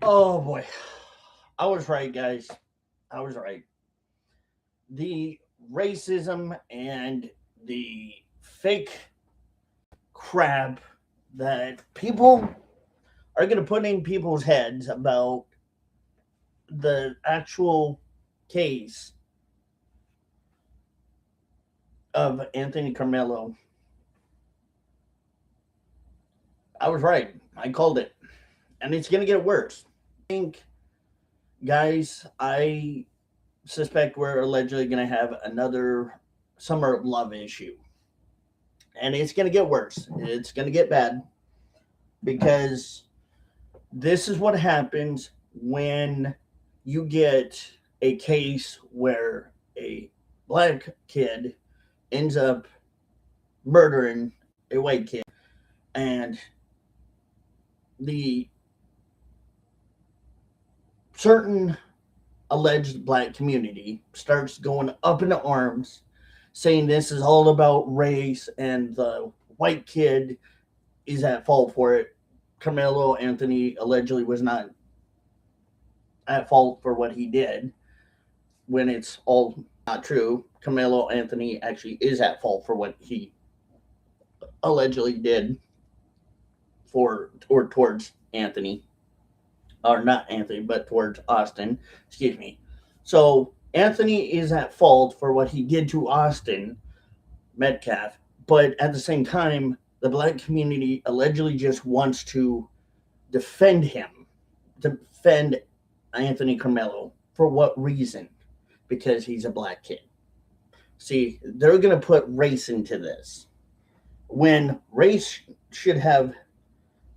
Oh boy. I was right, guys. I was right. The racism and the fake crap that people are going to put in people's heads about the actual case of Anthony Carmelo. I was right. I called it. And it's going to get worse. I think, guys, I suspect we're allegedly going to have another summer of love issue. And it's going to get worse. It's going to get bad because this is what happens when you get a case where a black kid ends up murdering a white kid and the certain alleged black community starts going up in arms saying this is all about race and the white kid is at fault for it. Carmelo Anthony allegedly was not at fault for what he did when it's all not true. Carmelo Anthony actually is at fault for what he allegedly did for or towards Anthony, or not Anthony, but towards Austin. Excuse me. So Anthony is at fault for what he did to Austin Metcalf, but at the same time, the black community allegedly just wants to defend him, defend Anthony Carmelo. For what reason? Because he's a black kid. See, they're going to put race into this when race should have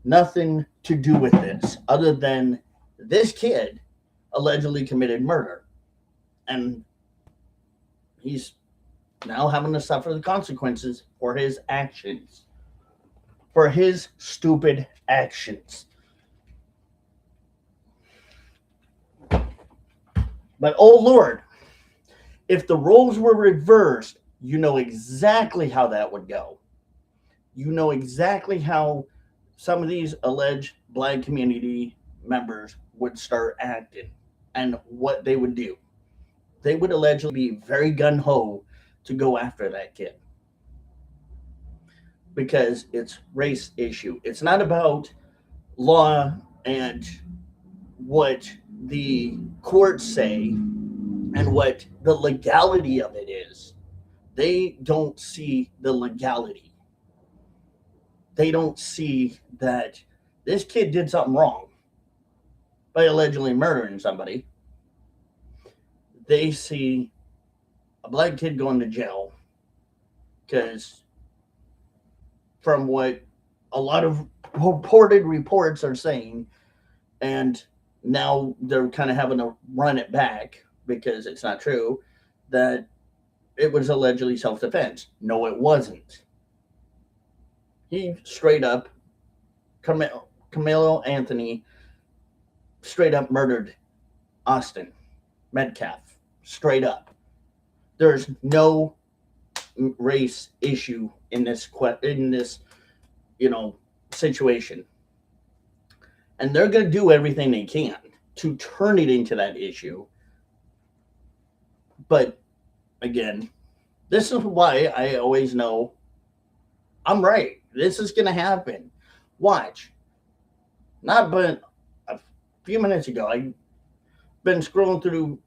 nothing to do with this other than this kid allegedly committed murder. And he's now having to suffer the consequences for his actions, for his stupid actions. But oh Lord, if the roles were reversed, you know exactly how that would go. You know exactly how some of these alleged black community members would start acting and what they would do. They would allegedly be very gun ho to go after that kid because it's race issue. It's not about law and what the courts say and what the legality of it is. They don't see the legality. They don't see that this kid did something wrong by allegedly murdering somebody. They see a black kid going to jail because, from what a lot of reported reports are saying, and now they're kind of having to run it back because it's not true, that it was allegedly self-defense. No, it wasn't. He straight up, Carmelo Anthony straight up murdered Austin Metcalf. Straight up. There's no race issue in this situation. And they're going to do everything they can to turn it into that issue. But again, this is why I always know I'm right. This is going to happen. Watch. Not but a few minutes ago, I've been scrolling through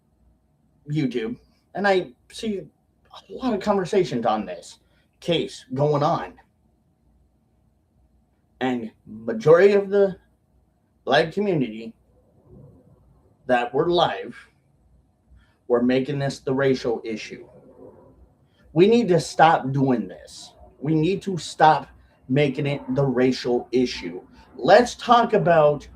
YouTube and I see a lot of conversations on this case going on. And majority of the black community that were live were making this the racial issue. We need to stop doing this. We need to stop making it the racial issue. Let's talk about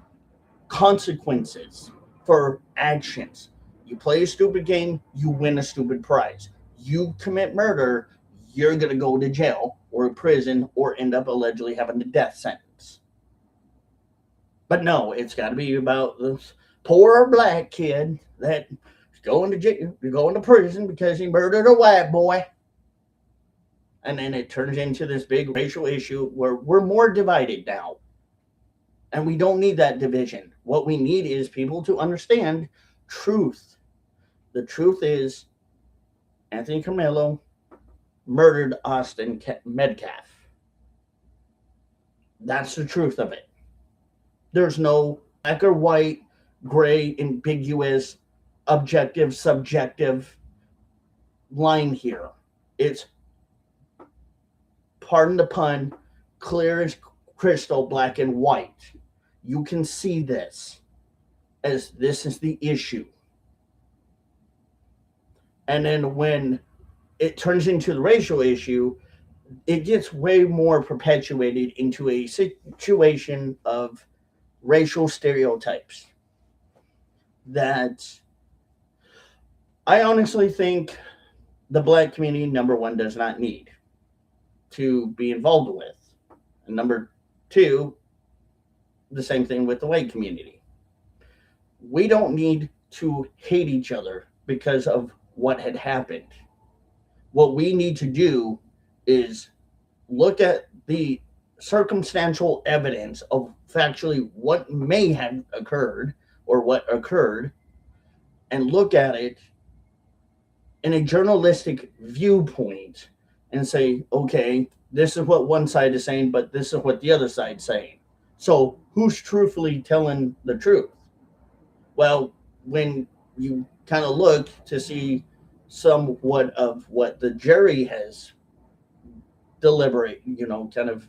consequences for actions. You play a stupid game, you win a stupid prize. You commit murder, you're going to go to jail or prison or end up allegedly having a death sentence. But no, it's got to be about this poor black kid that going to jail, going to prison because he murdered a white boy. And then it turns into this big racial issue where we're more divided now. And we don't need that division. What we need is people to understand truth. The truth is Anthony Carmelo murdered Austin Metcalf. That's the truth of it. There's no black or white, gray, ambiguous, objective, subjective line here. It's, pardon the pun, clear as crystal, black and white. You can see this as this is the issue. And then when it turns into the racial issue, it gets way more perpetuated into a situation of racial stereotypes that I honestly think the black community, number one, does not need to be involved with. And number two, the same thing with the white community. We don't need to hate each other because of what had happened. What we need to do is look at the circumstantial evidence of factually what may have occurred or what occurred and look at it in a journalistic viewpoint and say, okay, this is what one side is saying, but this is what the other side's saying. So who's truthfully telling the truth? Well, when you kind of look to see somewhat of what the jury has deliberate, kind of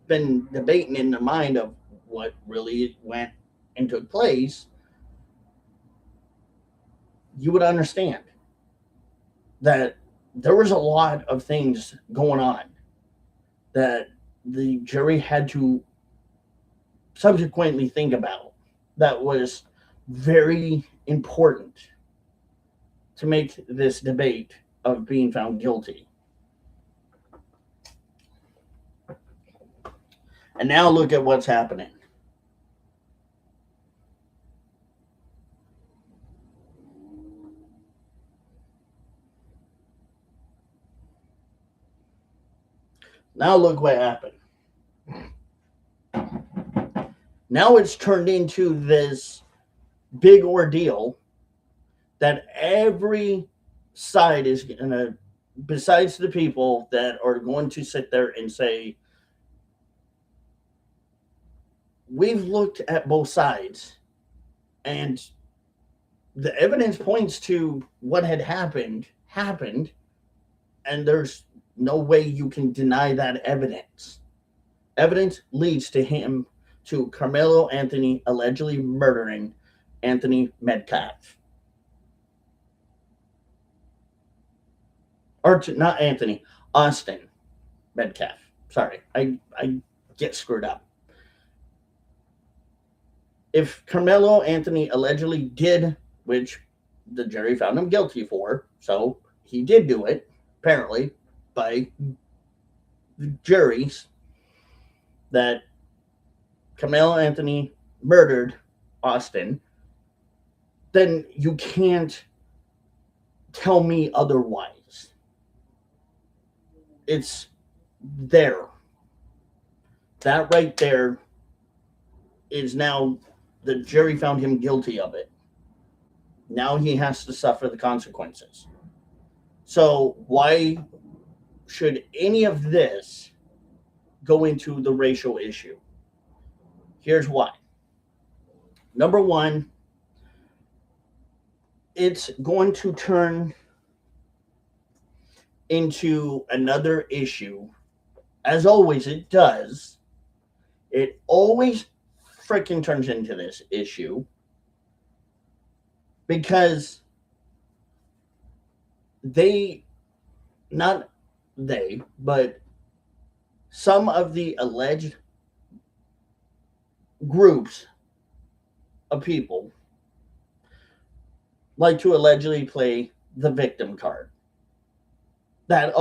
been debating in their mind of what really went and took place, you would understand that there was a lot of things going on that the jury had to subsequently think about that was very important to make this debate of being found guilty. And now look at what's happening. Now look what happened. Now it's turned into this big ordeal that every side is going to, besides the people that are going to sit there and say, we've looked at both sides and the evidence points to what had happened, and there's no way you can deny that evidence. Evidence leads to Carmelo Anthony allegedly murdering Anthony Metcalf. Not Anthony, Austin Metcalf. Sorry, I get screwed up. If Carmelo Anthony allegedly did, which the jury found him guilty for, so he did do it, apparently, by the juries, that Carmelo Anthony murdered Austin, then you can't tell me otherwise. It's there. That right there is now the jury found him guilty of it. Now he has to suffer the consequences. So why should any of this go into the racial issue? Here's why. Number one, it's going to turn into another issue. As always, it does. It always freaking turns into this issue because but some of the alleged groups of people like to allegedly play the victim card. That,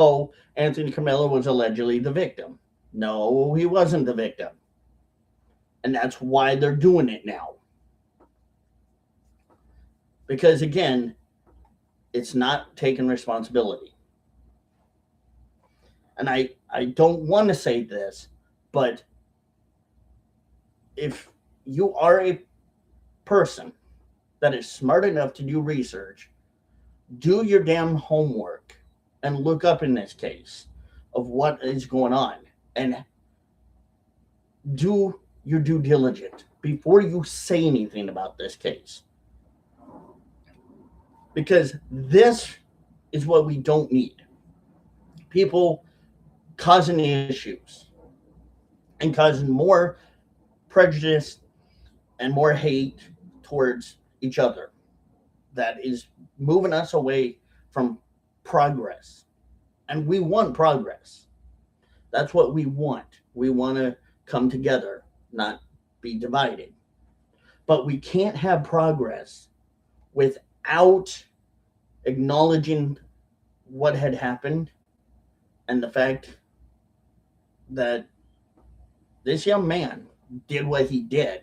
Anthony Carmelo was allegedly the victim. No, he wasn't the victim. And that's why they're doing it now. Because, again, it's not taking responsibility. And I don't want to say this, but if you are a person that is smart enough to do research, do your damn homework and look up in this case of what is going on and do your due diligence before you say anything about this case. Because this is what we don't need. People causing issues and causing more prejudice and more hate towards each other. That is moving us away from progress. And we want progress. That's what we want. We want to come together, not be divided. But we can't have progress without acknowledging what had happened and the fact that this young man did what he did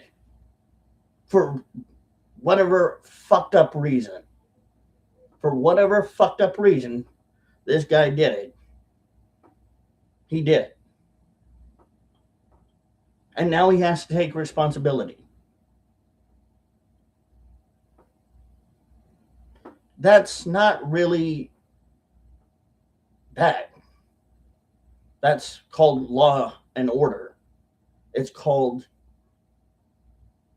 for whatever fucked up reason. For whatever fucked up reason, this guy did it. He did it. And now he has to take responsibility. That's not really bad. That's called law and order. It's called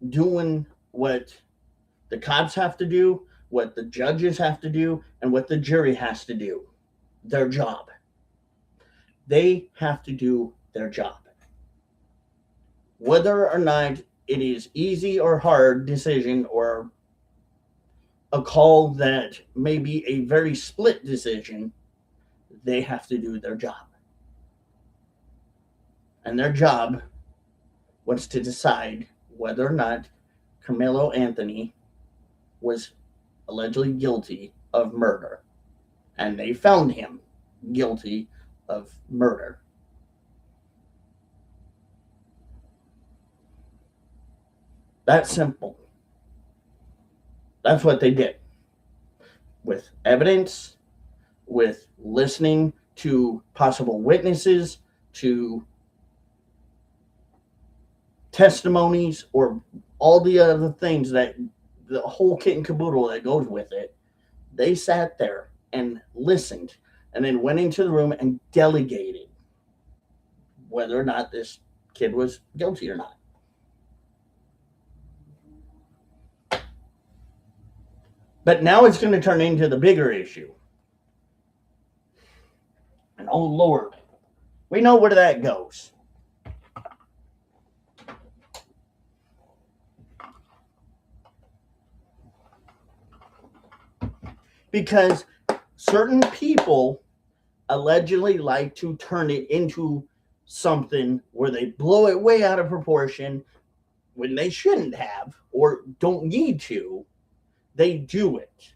doing what the cops have to do, what the judges have to do, and what the jury has to do. Their job. They have to do their job. Whether or not it is easy or hard decision or a call that may be a very split decision, they have to do their job. And their job was to decide whether or not KARMELO Anthony was allegedly guilty of murder. And they found him guilty of murder. That's simple. That's what they did. With evidence, with listening to possible witnesses, to testimonies, or all the other things that the whole kit and caboodle that goes with it. They sat there and listened and then went into the room and delegated whether or not this kid was guilty or not. But now it's going to turn into the bigger issue. And oh Lord, we know where that goes. Because certain people allegedly like to turn it into something where they blow it way out of proportion when they shouldn't have or don't need to. They do it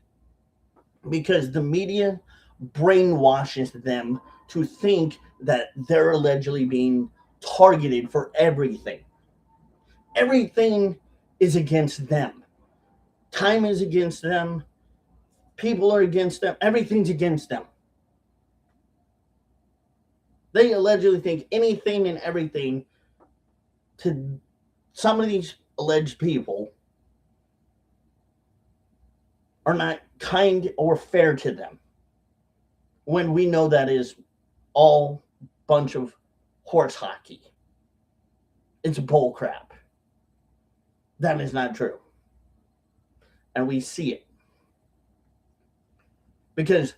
because the media brainwashes them to think that they're allegedly being targeted for everything. Everything is against them. Time is against them. People are against them. Everything's against them. They allegedly think anything and everything to some of these alleged people are not kind or fair to them, when we know that is all bunch of horse hockey. It's bull crap. That is not true. And we see it. Because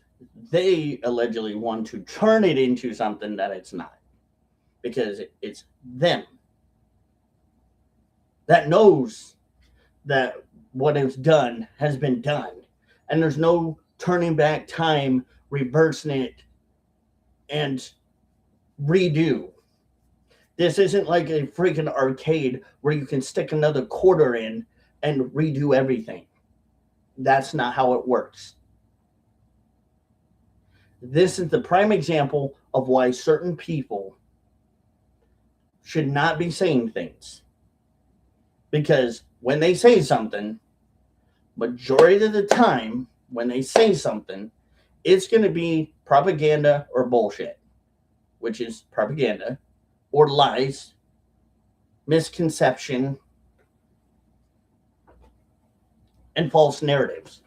they allegedly want to turn it into something that it's not. Because it's them that knows that what is done has been done. And there's no turning back time, reversing it, and redo. This isn't like a freaking arcade where you can stick another quarter in and redo everything. That's not how it works. This is the prime example of why certain people should not be saying things. Because when they say something, majority of the time, when they say something, it's going to be propaganda or bullshit, which is propaganda, or lies, misconception, and false narratives.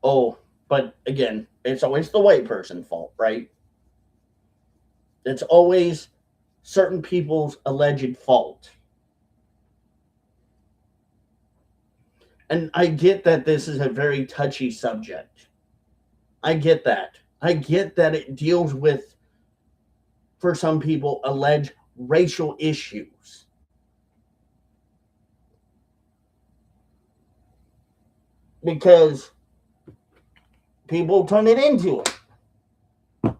Oh, but again, it's always the white person's fault, right? It's always certain people's alleged fault. And I get that this is a very touchy subject. I get that. I get that it deals with, for some people, alleged racial issues. Because people turn it into it.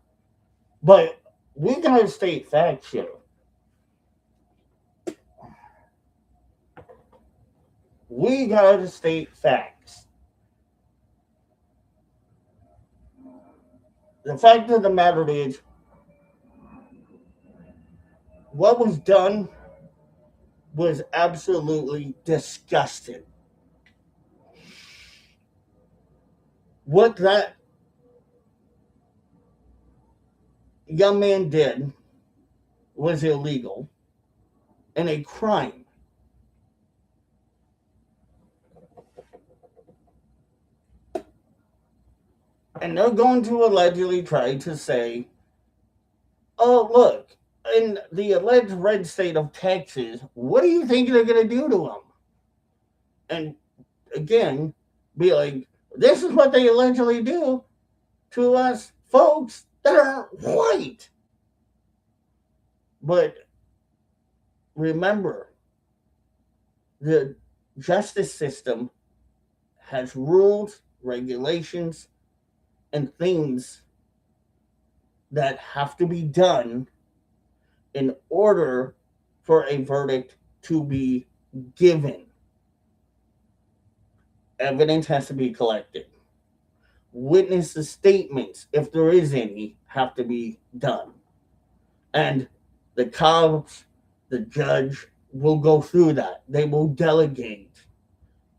But we gotta state facts here. We gotta state facts. The fact of the matter is, what was done was absolutely disgusting. What that young man did was illegal and a crime. And they're going to allegedly try to say, oh, look, in the alleged red state of Texas, what do you think they're going to do to them? And again, be like, this is what they allegedly do to us folks that are white. But remember, the justice system has rules, regulations, and things that have to be done in order for a verdict to be given. Evidence has to be collected. Witnesses' statements, if there is any, have to be done. And the cops, the judge will go through that. They will delegate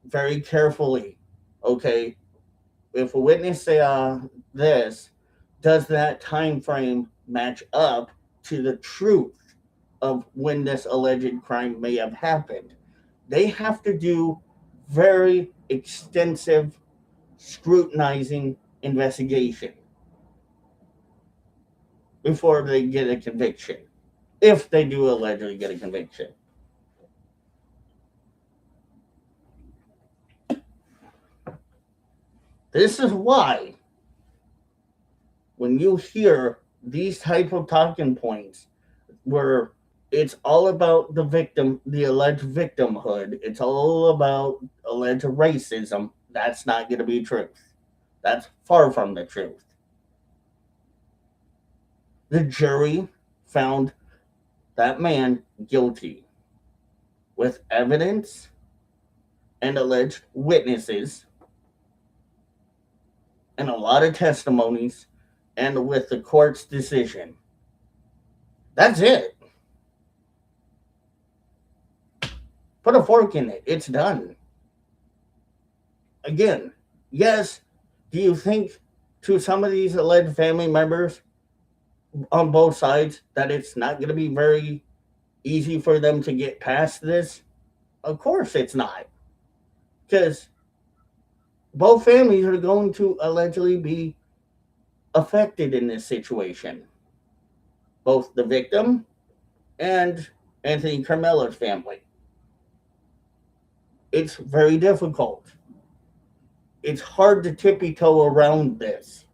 very carefully. Okay, if a witness say this, does that time frame match up to the truth of when this alleged crime may have happened? They have to do very extensive scrutinizing investigation before they get a conviction, if they do allegedly get a conviction. This is why when you hear these type of talking points where it's all about the victim, the alleged victimhood, it's all about alleged racism, that's not going to be truth. That's far from the truth. The jury found that man guilty with evidence and alleged witnesses and a lot of testimonies and with the court's decision. That's it. Put a fork in it. It's done. Again, yes, do you think to some of these alleged family members on both sides that it's not going to be very easy for them to get past this? Of course it's not. Because both families are going to allegedly be affected in this situation. Both the victim and Anthony KARMELO's family. It's very difficult. It's hard to tippy-toe around this.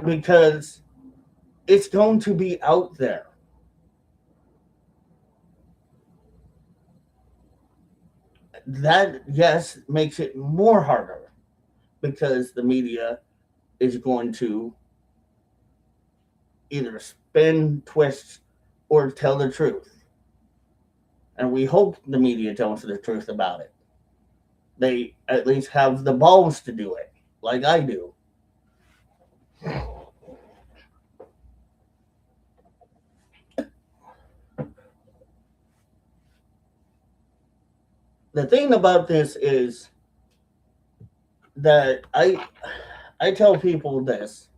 Because it's going to be out there. That, yes, makes it more harder because the media is going to either spin, twist, or tell the truth. And we hope the media tells the truth about it. They at least have the balls to do it, like I do. The thing about this is that I tell people this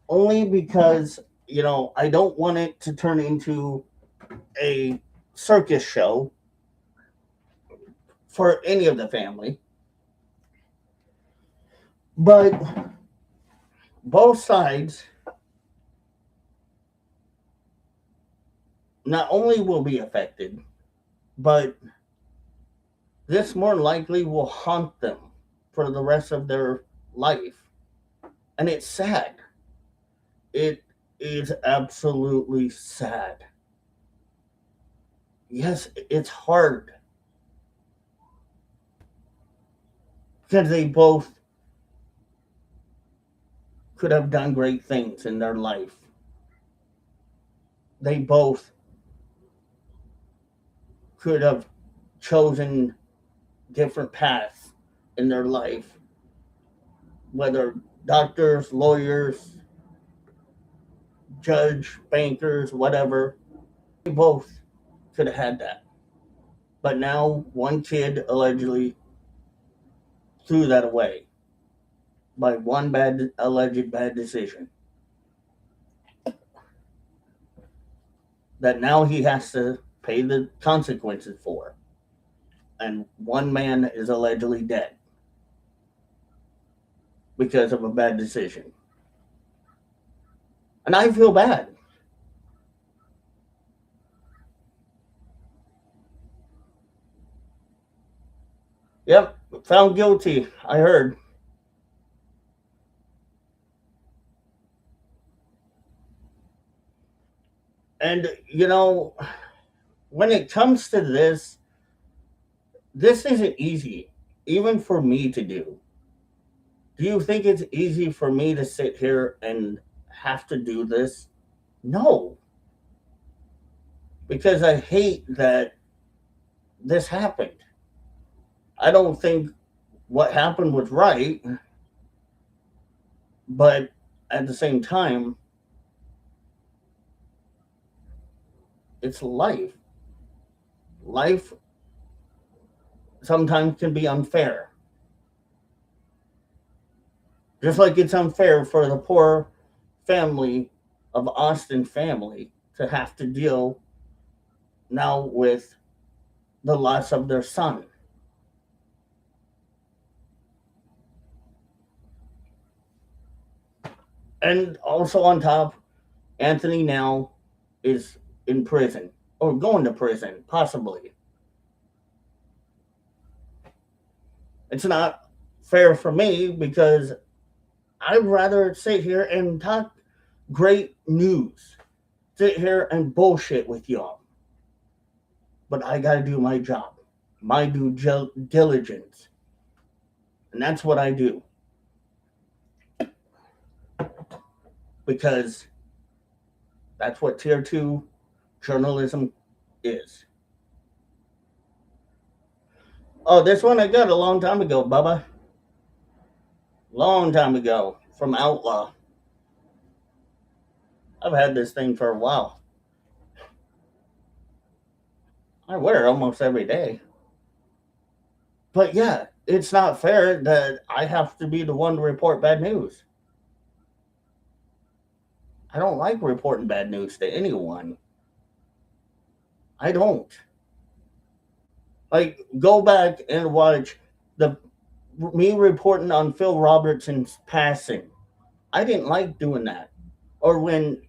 only because, I don't want it to turn into a circus show for any of the family. But both sides not only will be affected, but this more likely will haunt them for the rest of their life. And it's sad. It is absolutely sad. Yes, it's hard because they both could have done great things in their life. They both could have chosen different paths in their life, whether doctors, lawyers, judge, bankers, whatever. They both could have had that. But now one kid allegedly threw that away by one bad alleged bad decision that now he has to pay the consequences for. And one man is allegedly dead because of a bad decision. And I feel bad. Yep, found guilty, I heard. And, when it comes to this isn't easy, even for me to do. Do you think it's easy for me to sit here and have to do this? No, because I hate that this happened. I don't think what happened was right, but at the same time, it's life. Life sometimes can be unfair. Just like it's unfair for the poor family of Austin family to have to deal now with the loss of their son. And also on top, Anthony now is in prison or going to prison, possibly. It's not fair for me because I'd rather sit here and talk great news, sit here and bullshit with y'all. But I got to do my job, my due diligence. And that's what I do because that's what tier two journalism is. Oh, this one I got a long time ago, Bubba. Long time ago from Outlaw. I've had this thing for a while. I wear it almost every day. But yeah, it's not fair that I have to be the one to report bad news. I don't like reporting bad news to anyone. I don't. Like, go back and watch the me reporting on Phil Robertson's passing. I didn't like doing that. Or when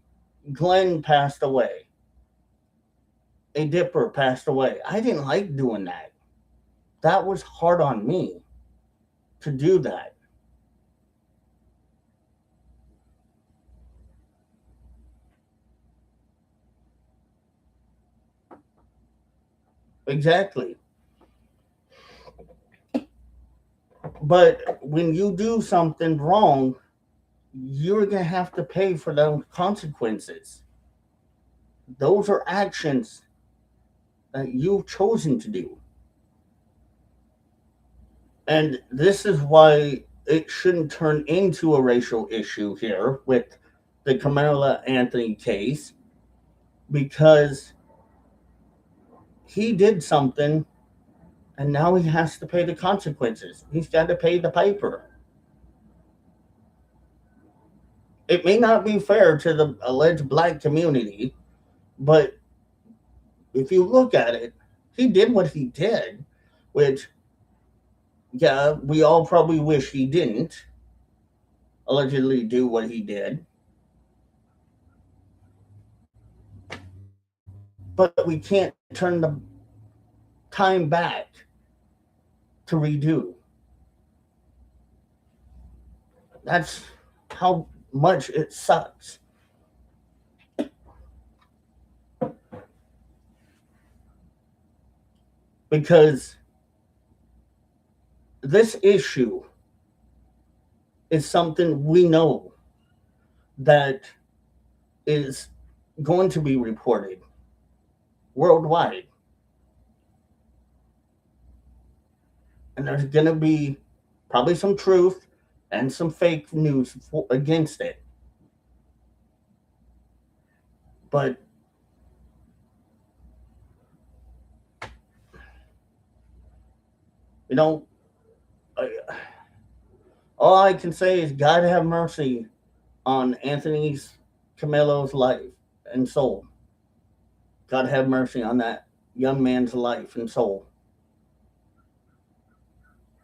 Glenn passed away, a Dipper passed away. I didn't like doing that. That was hard on me to do that. Exactly. But when you do something wrong, you're going to have to pay for those consequences. Those are actions that you've chosen to do. And this is why it shouldn't turn into a racial issue here with the Carmelo Anthony case because he did something and now he has to pay the consequences. He's got to pay the piper. It may not be fair to the alleged black community, but if you look at it, he did what he did, which, yeah, we all probably wish he didn't allegedly do what he did. But we can't turn the time back to redo. That's how much it sucks. Because this issue is something we know that is going to be reported worldwide. And there's going to be probably some truth and some fake news against it. But you know, all I can say is God have mercy on Anthony's Camelo's life and soul. God have mercy on that young man's life and soul.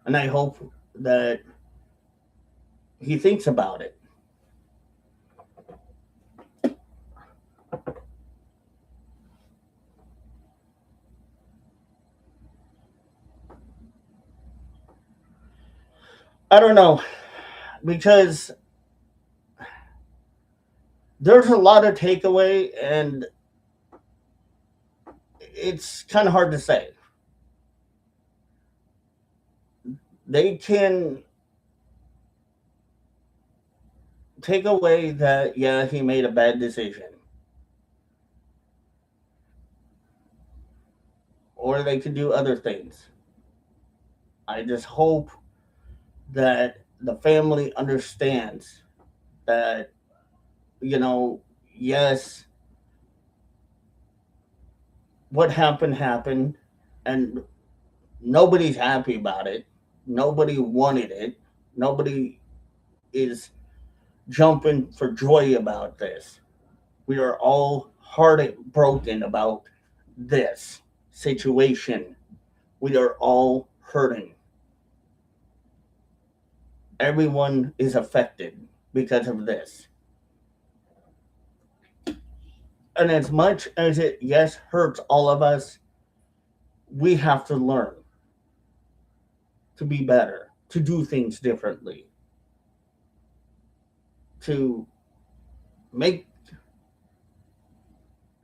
And I hope that he thinks about it. I don't know, because there's a lot of takeaway, and it's kind of hard to say. They can take away that, yeah, he made a bad decision, or they could do other things. I just hope that the family understands that, you know, yes, what happened happened, and nobody's happy about it. Nobody wanted it. Nobody is jumping for joy about this. We are all heartbroken about this situation. We are all hurting. Everyone is affected because of this. And as much as it, yes, hurts all of us, we have to learn to be better, to do things differently, to make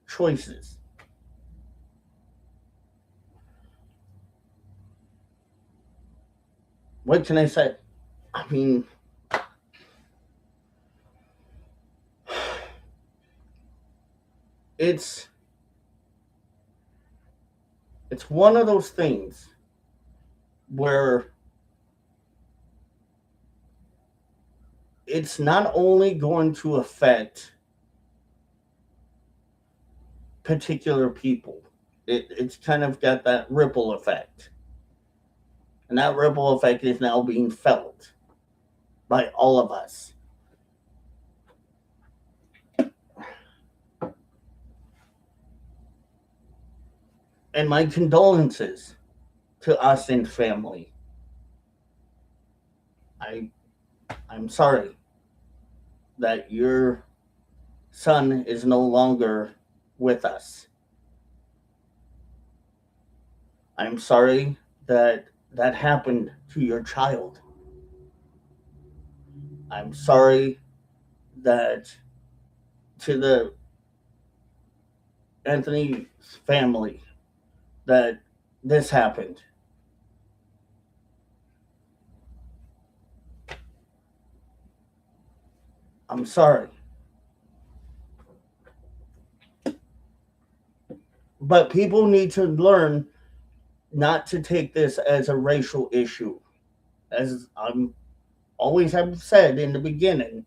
choices. What can I say? I mean, it's it's one of those things where it's not only going to affect particular people. It's kind of got that ripple effect. And that ripple effect is now being felt by all of us. And my condolences to us and family. I I'm sorry that your son is no longer with us. I'm sorry that that happened to your child. I'm sorry that to the Anthony family that this happened. I'm sorry. But people need to learn not to take this as a racial issue. As I'm always have said in the beginning,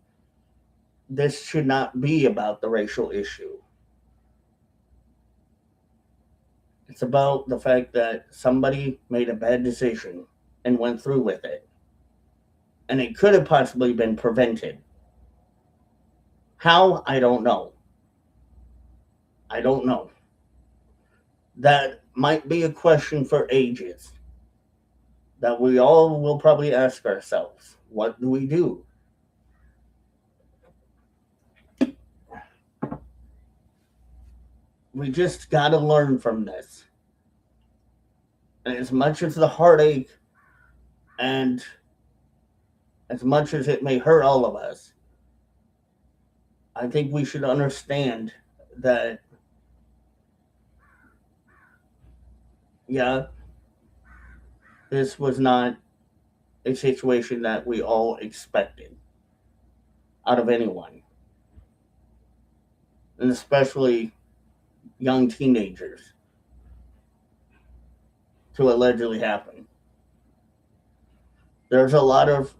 this should not be about the racial issue. It's about the fact that somebody made a bad decision and went through with it. And it could have possibly been prevented. How? I don't know. I don't know. that might be a question for ages that we all will probably ask ourselves. What do we do? We just got to learn from this. And as much as the heartache and as much as it may hurt all of us, I think we should understand that, yeah, this was not a situation that we all expected out of anyone, and especially young teenagers, to allegedly happen. There's a lot of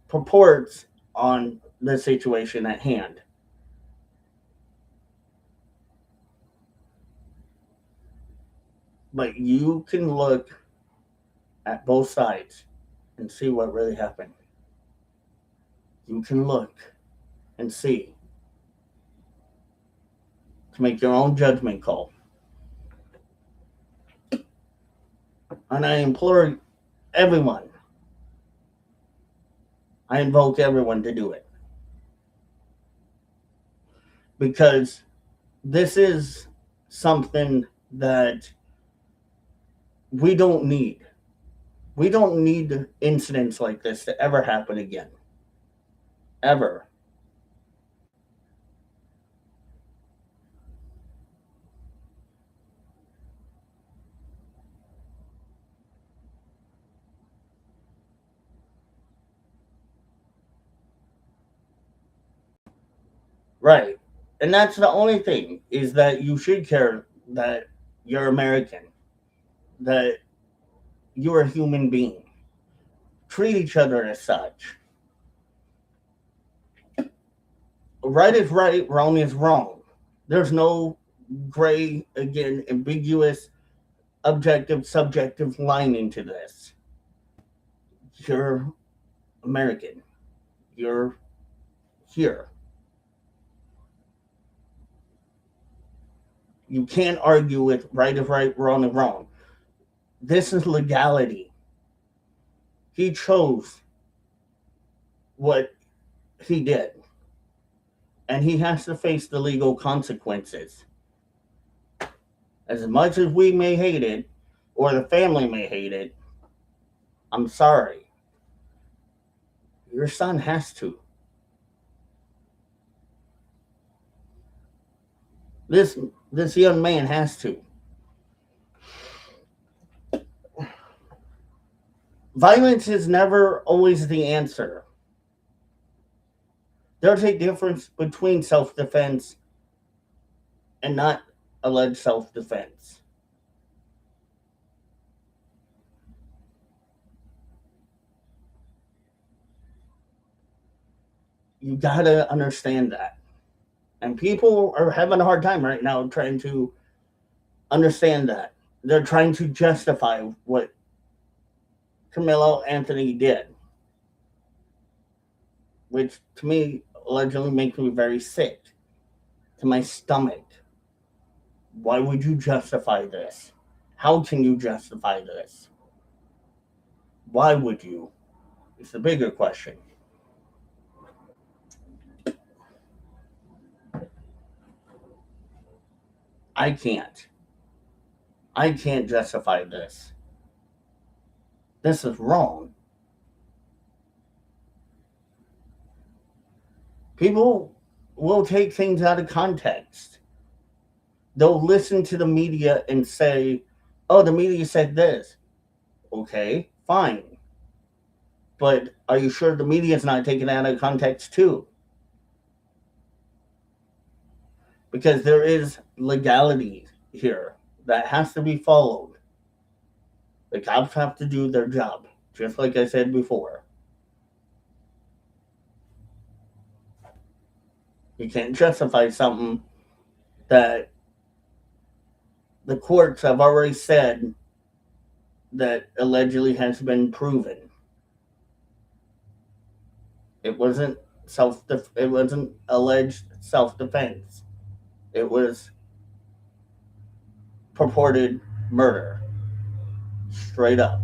purports on the situation at hand. But you can look at both sides and see what really happened. You can look and see to make your own judgment call. And I implore everyone, I invoke everyone to do it. Because this is something that we don't need. We don't need incidents like this to ever happen again. Ever. Right. And that's the only thing is that you should care that you're American, that you're a human being. Treat each other as such. Right is right, wrong is wrong. There's no gray, again, ambiguous, objective, subjective line into this. You're American. You're here. You can't argue with right is right, wrong is wrong. This is legality. He chose what he did, and he has to face the legal consequences. As much as we may hate it, or the family may hate it, I'm sorry. Your son has to. This this young man has to. Violence is never always the answer. There's a difference between self defense and not alleged self defense. You gotta understand that. And people are having a hard time right now trying to understand that. They're trying to justify what Carmelo Anthony did, which to me allegedly makes me very sick to my stomach. Why would you justify this? How can you justify this? Why would you? It's the bigger question. I can't. I can't justify this. This is wrong. People will take things out of context. They'll listen to the media and say, oh, the media said this. Okay, fine. But are you sure the media is not taken out of context too? Because there is legality here that has to be followed. The cops have to do their job, just like I said before. You can't justify something that the courts have already said that allegedly has been proven. It wasn't it wasn't alleged self defense. It was purported murder. Straight up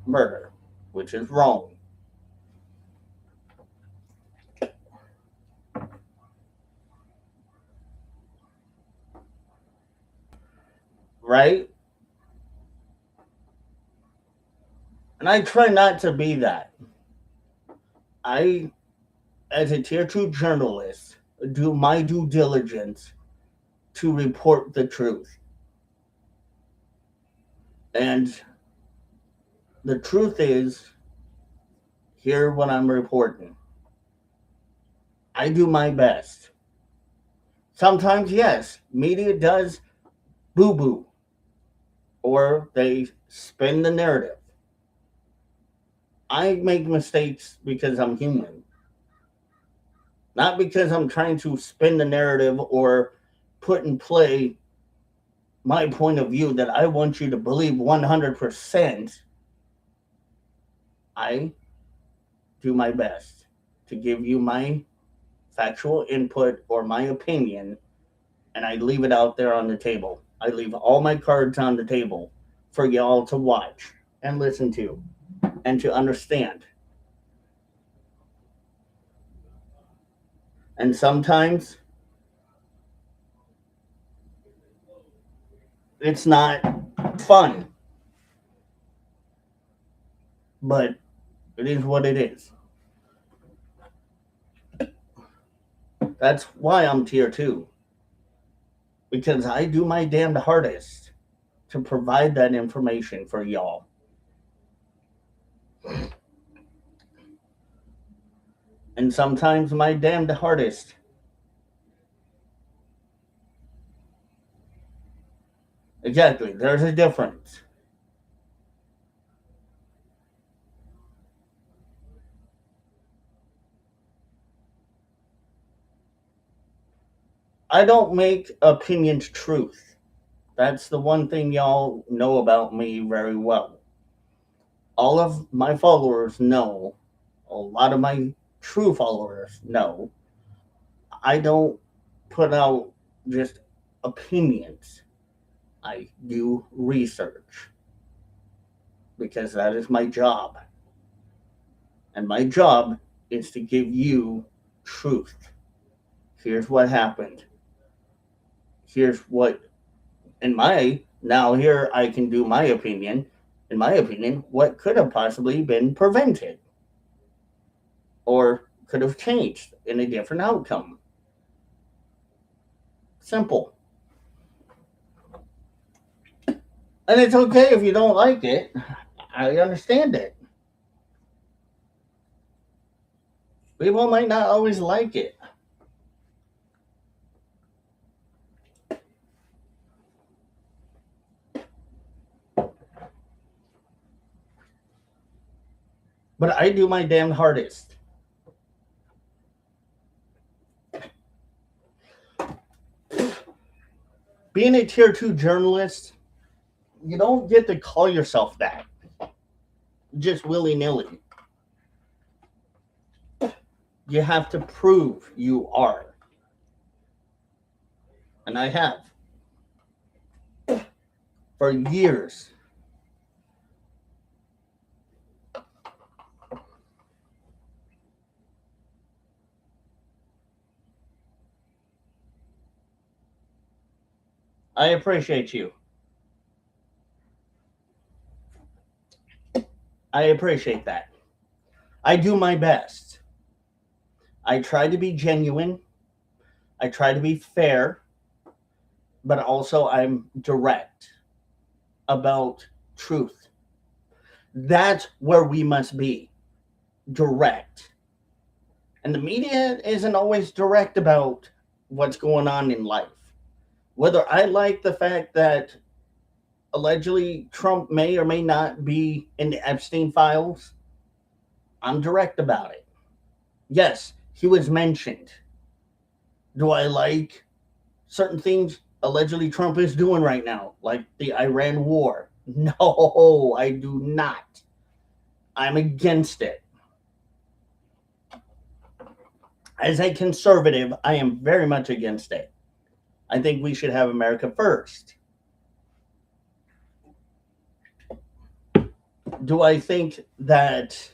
murder, which is wrong. Right? And I try not to be that. I, as a tier 2 journalist, do my due diligence to report the truth. And the truth is, here what I'm reporting. I do my best. Sometimes, yes, media does boo boo, or they spin the narrative. I make mistakes because I'm human, not because I'm trying to spin the narrative or put in play my point of view that I want you to believe 100%. I do my best to give you my factual input or my opinion, and I leave it out there on the table. I leave all my cards on the table for y'all to watch and listen to and to understand. And sometimes it's not fun, but it is what it is. That's why I'm tier 2, because I do my damned hardest to provide that information for y'all. And sometimes my damned hardest exactly, there's a difference. I don't make opinions truth. That's the one thing y'all know about me very well. All of my followers know, a lot of my true followers know, I don't put out just opinions. I do research because that is my job. And my job is to give you truth. Here's what happened. Here's what, in my, now here I can do my opinion. In my opinion, what could have possibly been prevented or could have changed in a different outcome. Simple. And it's okay if you don't like it. I understand it. People might not always like it. But I do my damn hardest. Being a tier 2 journalist, you don't get to call yourself that just willy nilly. You have to prove you are. And I have for years. I appreciate you. I appreciate that. I do my best. I try to be genuine. I try to be fair, but also I'm direct about truth. That's where we must be direct. And the media isn't always direct about what's going on in life. Whether I like the fact that allegedly Trump may or may not be in the Epstein files, I'm direct about it. Yes, he was mentioned. Do I like certain things allegedly Trump is doing right now, like the Iran war? No, I do not. I'm against it. As a conservative, I am very much against it. I think we should have America first. Do I think that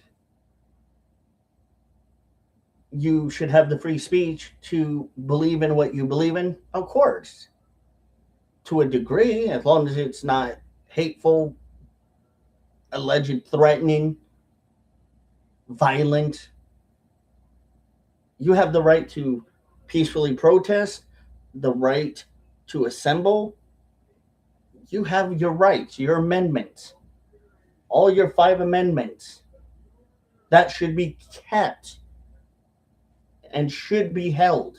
you should have the free speech to believe in what you believe in? Of course, to a degree, as long as it's not hateful, alleged threatening, violent. You have the right to peacefully protest, the right to assemble. You have your rights, your amendments, all your 5 amendments. That should be kept and should be held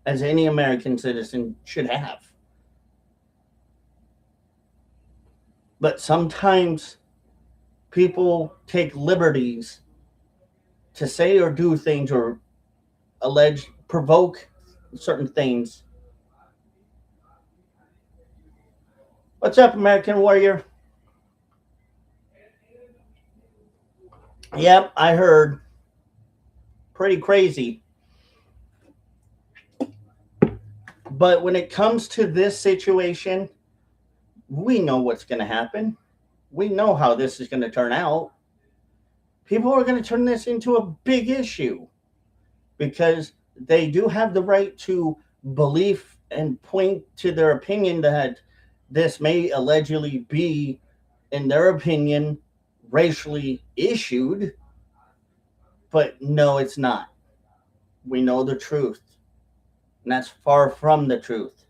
as any American citizen should have. But sometimes people take liberties to say or do things or allege, provoke certain things. What's up, American Warrior? Yep, I heard. Pretty crazy. But when it comes to this situation, we know what's going to happen. We know how this is going to turn out. People are going to turn this into a big issue because they do have the right to belief and point to their opinion that this may allegedly be, in their opinion, racially issued. But no, it's not. We know the truth. And that's far from the truth.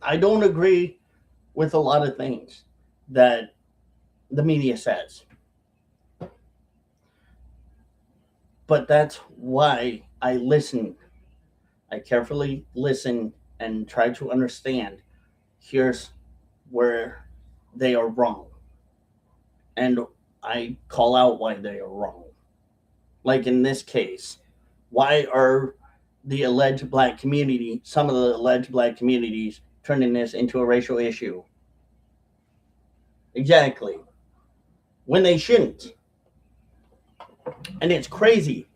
I don't agree with a lot of things that the media says. But that's why I listen. I carefully listen and try to understand. Here's where they are wrong. And I call out why they are wrong. Like in this case, why are the alleged black community, some of the alleged black communities, turning this into a racial issue? Exactly. When they shouldn't. And it's crazy.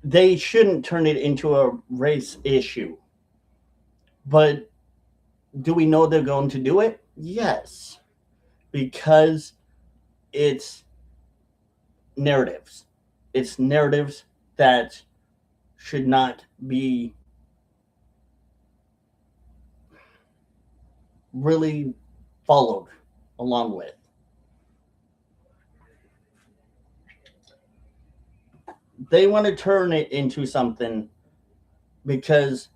They shouldn't turn it into a race issue. But do we know they're going to do it? Yes. Because it's narratives. It's narratives that should not be really followed along with. They want to turn it into something because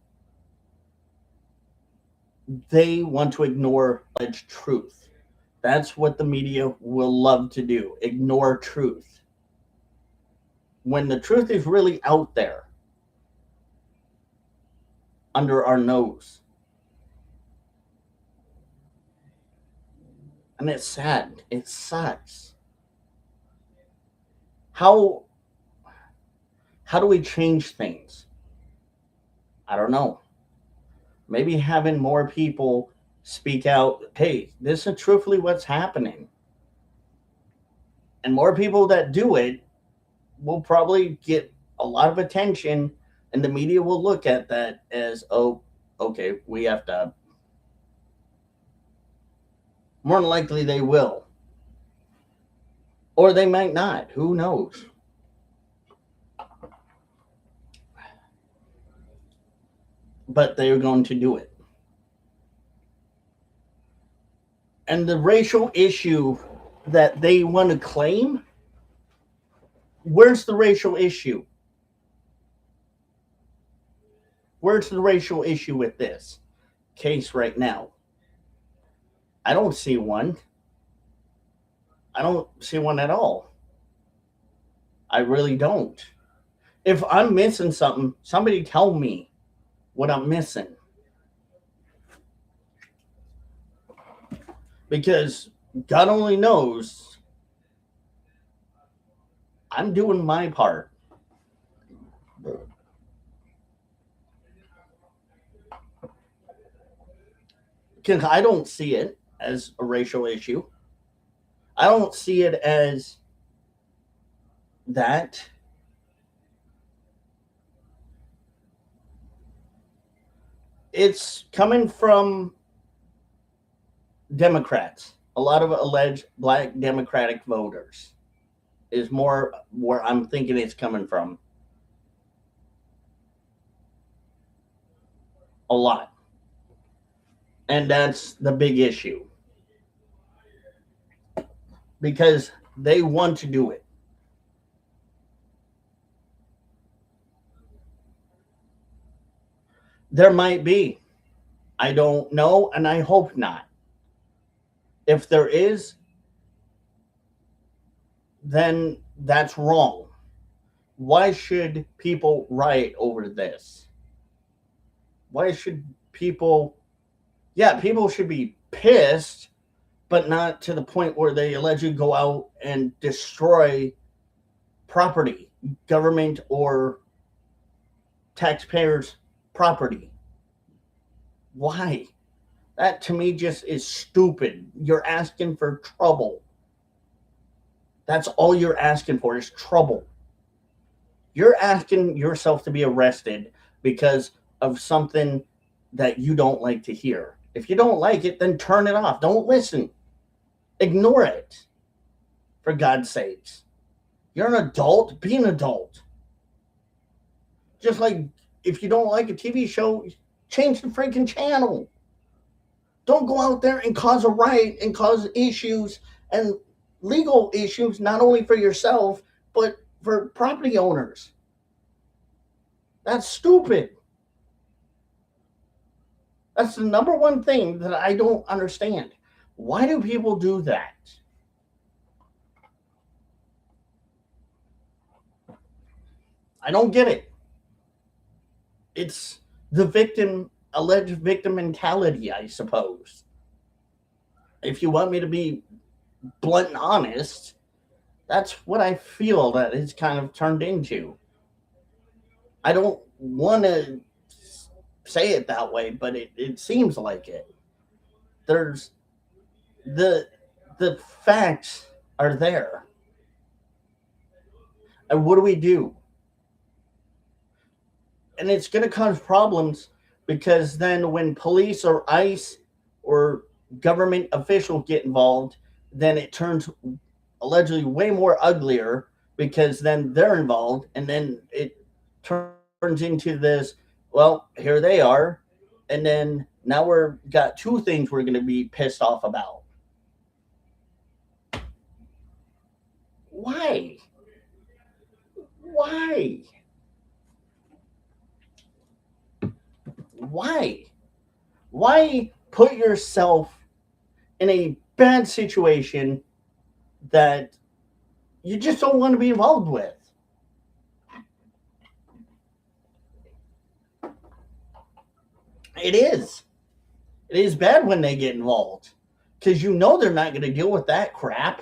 they want to ignore alleged truth. That's what the media will love to do, ignore truth. When the truth is really out there, under our nose. And it's sad. It sucks. How do we change things? I don't know. Maybe having more people speak out, hey, this is truthfully what's happening. And more people that do it will probably get a lot of attention, and the media will look at that as, oh, okay, we have to. More than likely they will. Or they might not. Who knows? But they're going to do it. And the racial issue that they want to claim, where's the racial issue? Where's the racial issue with this case right now? I don't see one. I don't see one at all. I really don't. If I'm missing something, somebody tell me what I'm missing. Because God only knows I'm doing my part. Because I don't see it as a racial issue. I don't see it as that it's coming from Democrats. A lot of alleged black Democratic voters is more where I'm thinking it's coming from. A lot. And that's the big issue because they want to do it. There might be. I don't know, and I hope not. If there is, then that's wrong. Why should people riot over this? Why should people, yeah, people should be pissed, but not to the point where they allegedly go out and destroy property, government or taxpayers' property. Why? That to me just is stupid. You're asking for trouble. That's all you're asking for is trouble. You're asking yourself to be arrested because of something that you don't like to hear. If you don't like it, then turn it off. Don't listen. Ignore it. For God's sakes. You're an adult, be an adult. Just like if you don't like a TV show, change the freaking channel. Don't go out there and cause a riot and cause issues and legal issues, not only for yourself, but for property owners. That's stupid. That's the number one thing that I don't understand. Why do people do that? I don't get it. It's the alleged victim mentality, I suppose. If you want me to be blunt and honest, that's what I feel that it's kind of turned into. I don't want to say it that way, but it seems like it. There's the the facts are there. And what do we do? And it's going to cause problems because then when police or ICE or government officials get involved, then it turns allegedly way more uglier because then they're involved and then it turns into this, well, here they are. And then now we're got two things we're going to be pissed off about. Why? Why? Why? Why put yourself in a bad situation that you just don't want to be involved with? It is. It is bad when they get involved because you know they're not going to deal with that crap.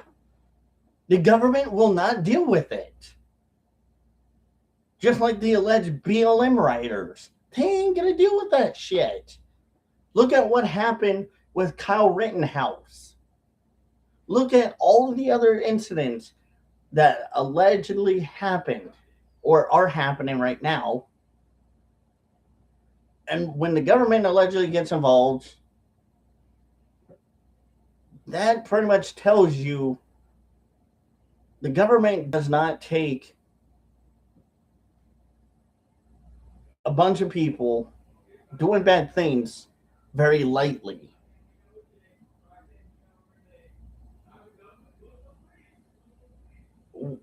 The government will not deal with it. Just like the alleged BLM rioters. They ain't going to deal with that shit. Look at what happened with Kyle Rittenhouse. Look at all of the other incidents that allegedly happened or are happening right now. And when the government allegedly gets involved, that pretty much tells you the government does not take a bunch of people doing bad things very lightly.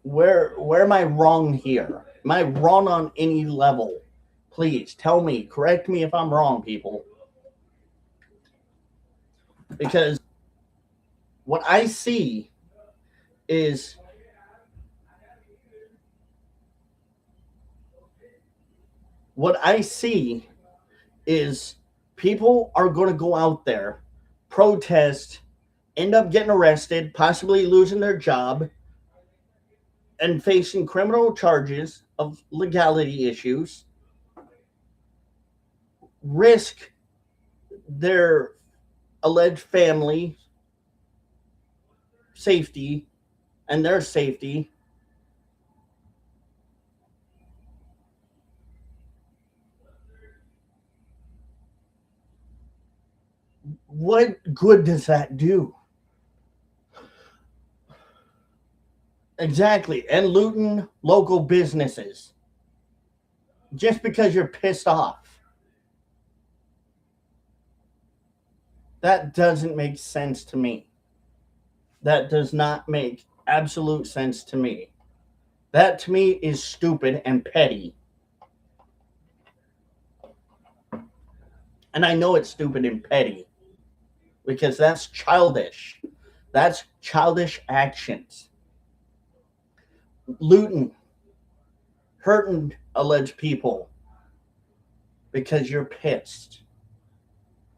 Where am I wrong here? Am I wrong on any level? Please tell me, correct me if I'm wrong, people. Because what I see is what I see is people are going to go out there, protest, end up getting arrested, possibly losing their job, and facing criminal charges of legality issues, risk their alleged family safety and their safety What good does that do? Exactly. And looting local businesses just because you're pissed off. That doesn't make sense to me. That does not make absolute sense to me. That to me is stupid and petty. And I know it's stupid and petty because that's childish. That's childish actions. Looting, hurting alleged people because you're pissed.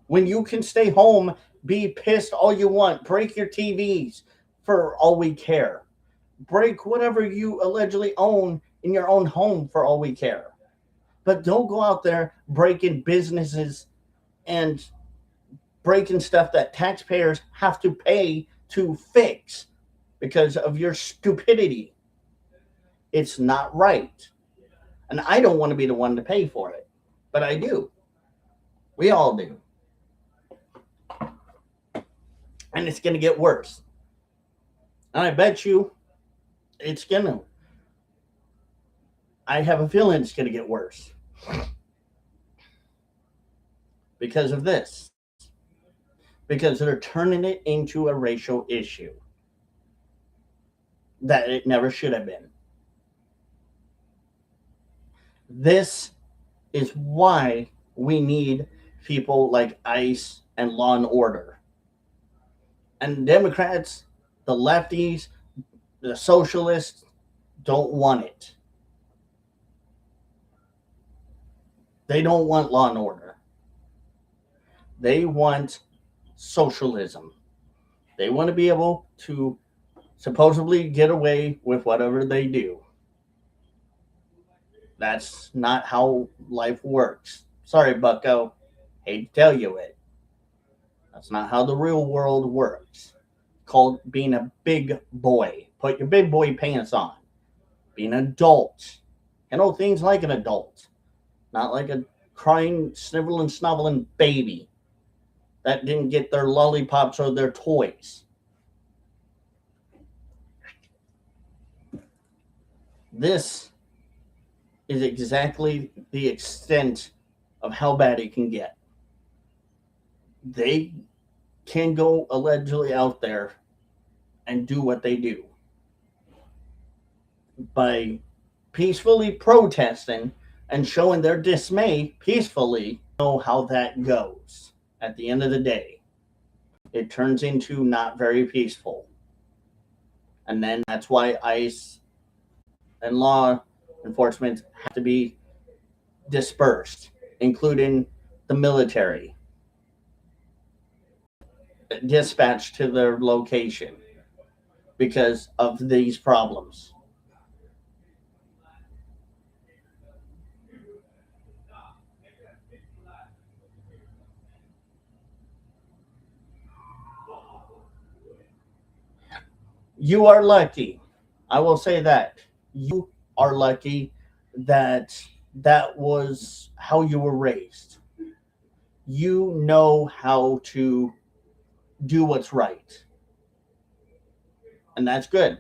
When you can stay home, be pissed all you want, break your TVs for all we care. Break whatever you allegedly own in your own home for all we care. But don't go out there breaking businesses and breaking stuff that taxpayers have to pay to fix because of your stupidity. It's not right. And I don't want to be the one to pay for it, but I do. We all do. And it's going to get worse. And I bet you it's going to. I have a feeling it's going to get worse because of this. Because they're turning it into a racial issue that it never should have been. This is why we need people like ICE and Law and Order. And Democrats, the lefties, the socialists don't want it. They don't want law and order. They want socialism. They want to be able to supposedly get away with whatever they do. That's not how life works. Sorry, bucko. Hate to tell you it. That's not how the real world works. Called being a big boy. Put your big boy pants on. Being an adult. Handle things like an adult. Not like a crying, sniveling, snubbling baby that didn't get their lollipops or their toys. This is exactly the extent of how bad it can get. They can go allegedly out there and do what they do by peacefully protesting and showing their dismay peacefully. Know how that goes at the end of the day. It turns into not very peaceful. And then that's why ICE and law enforcement have to be dispersed, including the military, dispatched to their location because of these problems. You are lucky. I will say that. You are lucky that that was how you were raised. You know how to do what's right. And that's good.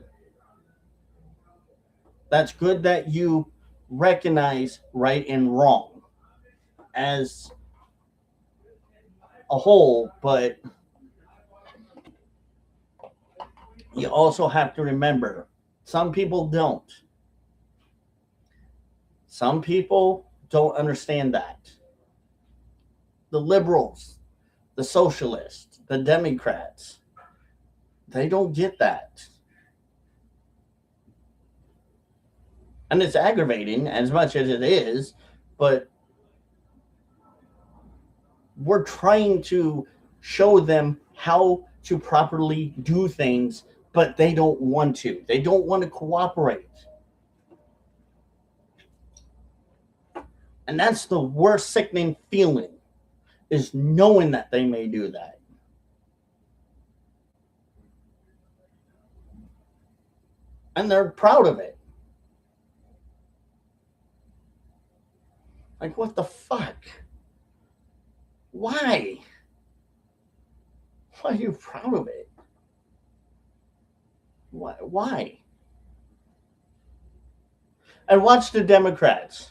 That's good that you recognize right and wrong as a whole, but you also have to remember some people don't. Some people don't understand that. The liberals, the socialists, the Democrats, they don't get that. And it's aggravating as much as it is, but we're trying to show them how to properly do things, but they don't want to. They don't want to cooperate. And that's the worst sickening feeling, is knowing that they may do that. And they're proud of it. Like, what the fuck? Why? why you're proud of it. Why? And watch the Democrats,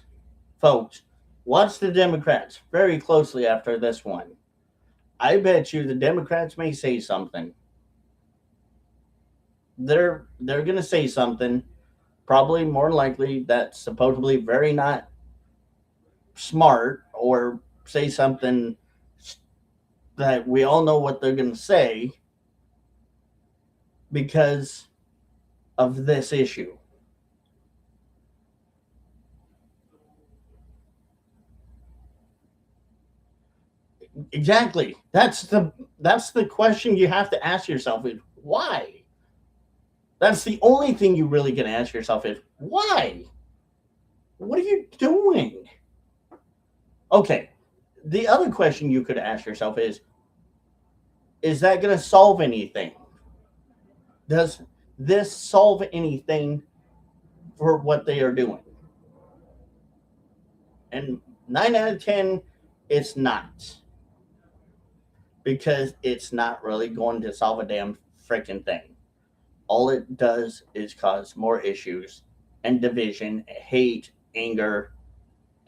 folks. Watch the Democrats very closely after this one. I bet you the Democrats may say something. They're gonna say something, probably more likely that's supposedly very not smart, or say something that we all know what they're gonna say because of this issue. Exactly. That's the question you have to ask yourself is why? That's the only thing you really can ask yourself is why? What are you doing? Okay. The other question you could ask yourself is that going to solve anything? Does this solve anything for what they are doing? And 9 out of 10, it's not. Because it's not really going to solve a damn freaking thing. All it does is cause more issues and division, hate, anger,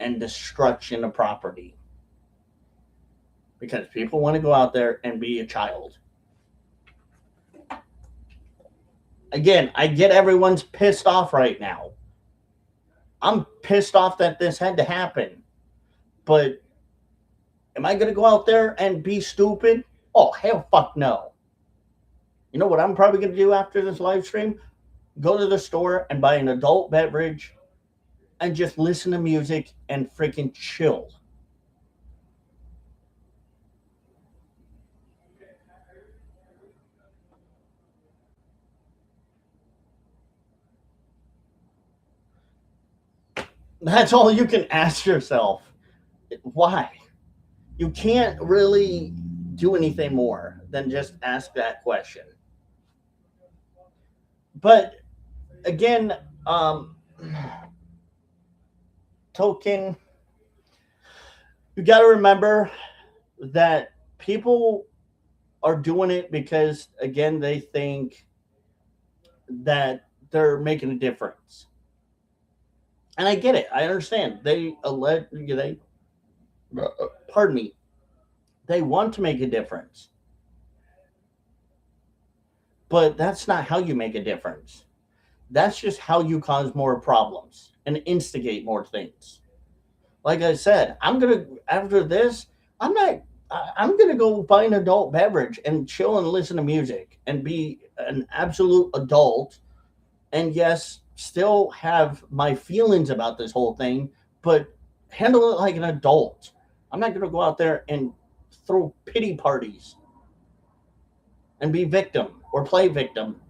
and destruction of property. Because people want to go out there and be a child. Again, I get everyone's pissed off right now. I'm pissed off that this had to happen. But am I going to go out there and be stupid? Oh, hell fuck no. You know what I'm probably going to do after this live stream? Go to the store and buy an adult beverage and just listen to music and freaking chill. That's all you can ask yourself. Why? You can't really do anything more than just ask that question. But again, Token, you got to remember that people are doing it because, again, they think that they're making a difference. And I get it. I understand. Pardon me, they want to make a difference. But that's not how you make a difference. That's just how you cause more problems and instigate more things. Like I said, after this, I'm gonna go buy an adult beverage and chill and listen to music and be an absolute adult, and yes, still have my feelings about this whole thing, but handle it like an adult. I'm not gonna go out there and throw pity parties and be victim or play victim.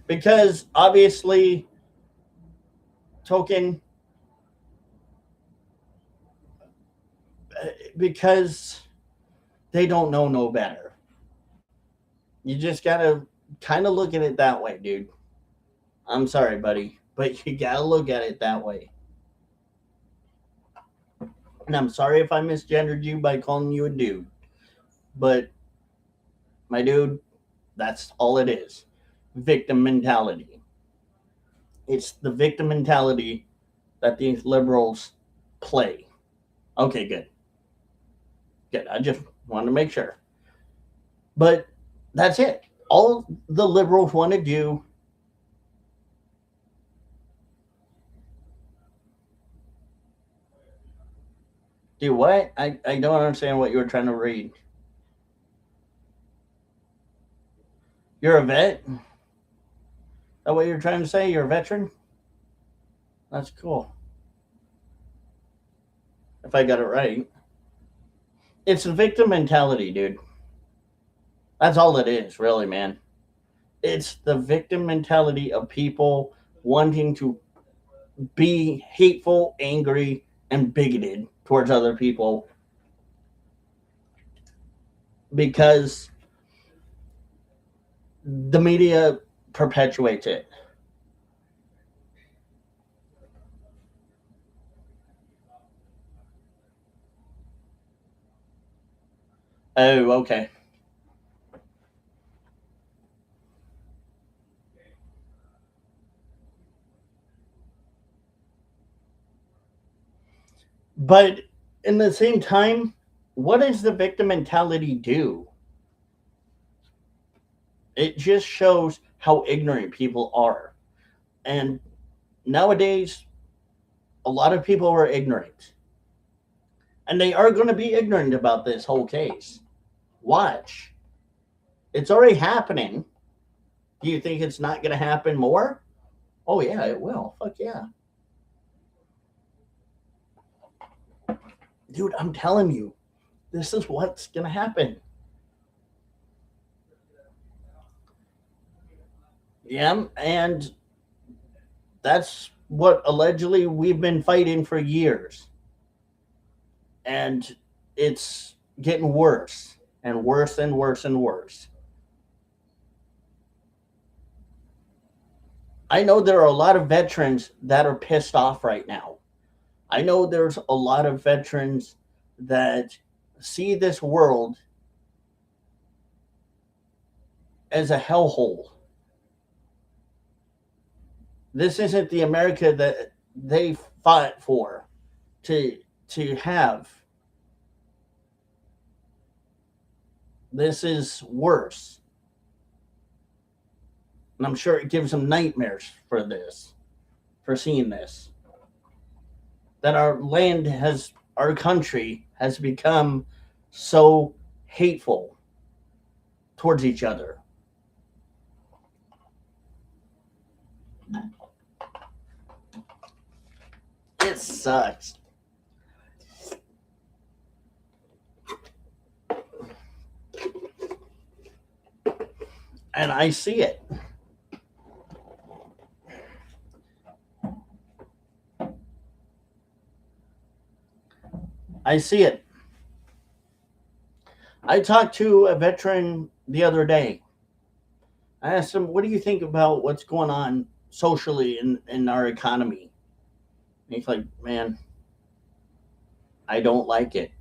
Because obviously, Token, because they don't know no better. You just gotta kind of look at it that way, dude. I'm sorry, buddy, but you gotta look at it that way. And I'm sorry if I misgendered you by calling you a dude, but my dude, that's all it is. Victim mentality. It's the victim mentality that these liberals play. Okay, good. Good. I just wanted to make sure. But that's it. All the liberals want to do what? I don't understand what you were trying to read. You're a vet? That what you're trying to say? You're a veteran? That's cool. If I got it right. It's a victim mentality, dude. That's all it is, really, man. It's the victim mentality of people wanting to be hateful, angry, and bigoted towards other people because the media perpetuates it. Oh, okay. But in the same time, what does the victim mentality do? It just shows how ignorant people are. And nowadays, a lot of people are ignorant. And they are going to be ignorant about this whole case. Watch. It's already happening. Do you think it's not going to happen more? Oh, yeah, it will. Fuck yeah. Dude, I'm telling you, this is what's going to happen. Yeah, and that's what allegedly we've been fighting for years. And it's getting worse and worse and worse and worse. I know there are a lot of veterans that are pissed off right now. I know there's a lot of veterans that see this world as a hellhole. This isn't the America that they fought for to have. This is worse. And I'm sure it gives them nightmares for this, for seeing this. That our land has, our country has become so hateful towards each other. It sucks. And I see it. I see it. I talked to a veteran the other day. I asked him, "What do you think about what's going on socially in our economy?" And he's like, "Man, I don't like it.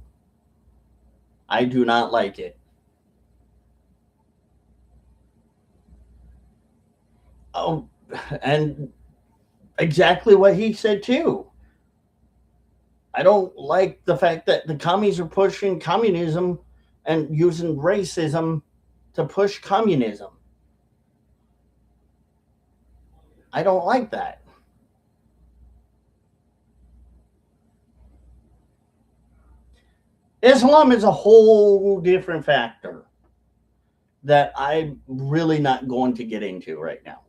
I do not like it." Oh, and exactly what he said too. I don't like the fact that the commies are pushing communism and using racism to push communism. I don't like that. Islam is a whole different factor that I'm really not going to get into right now.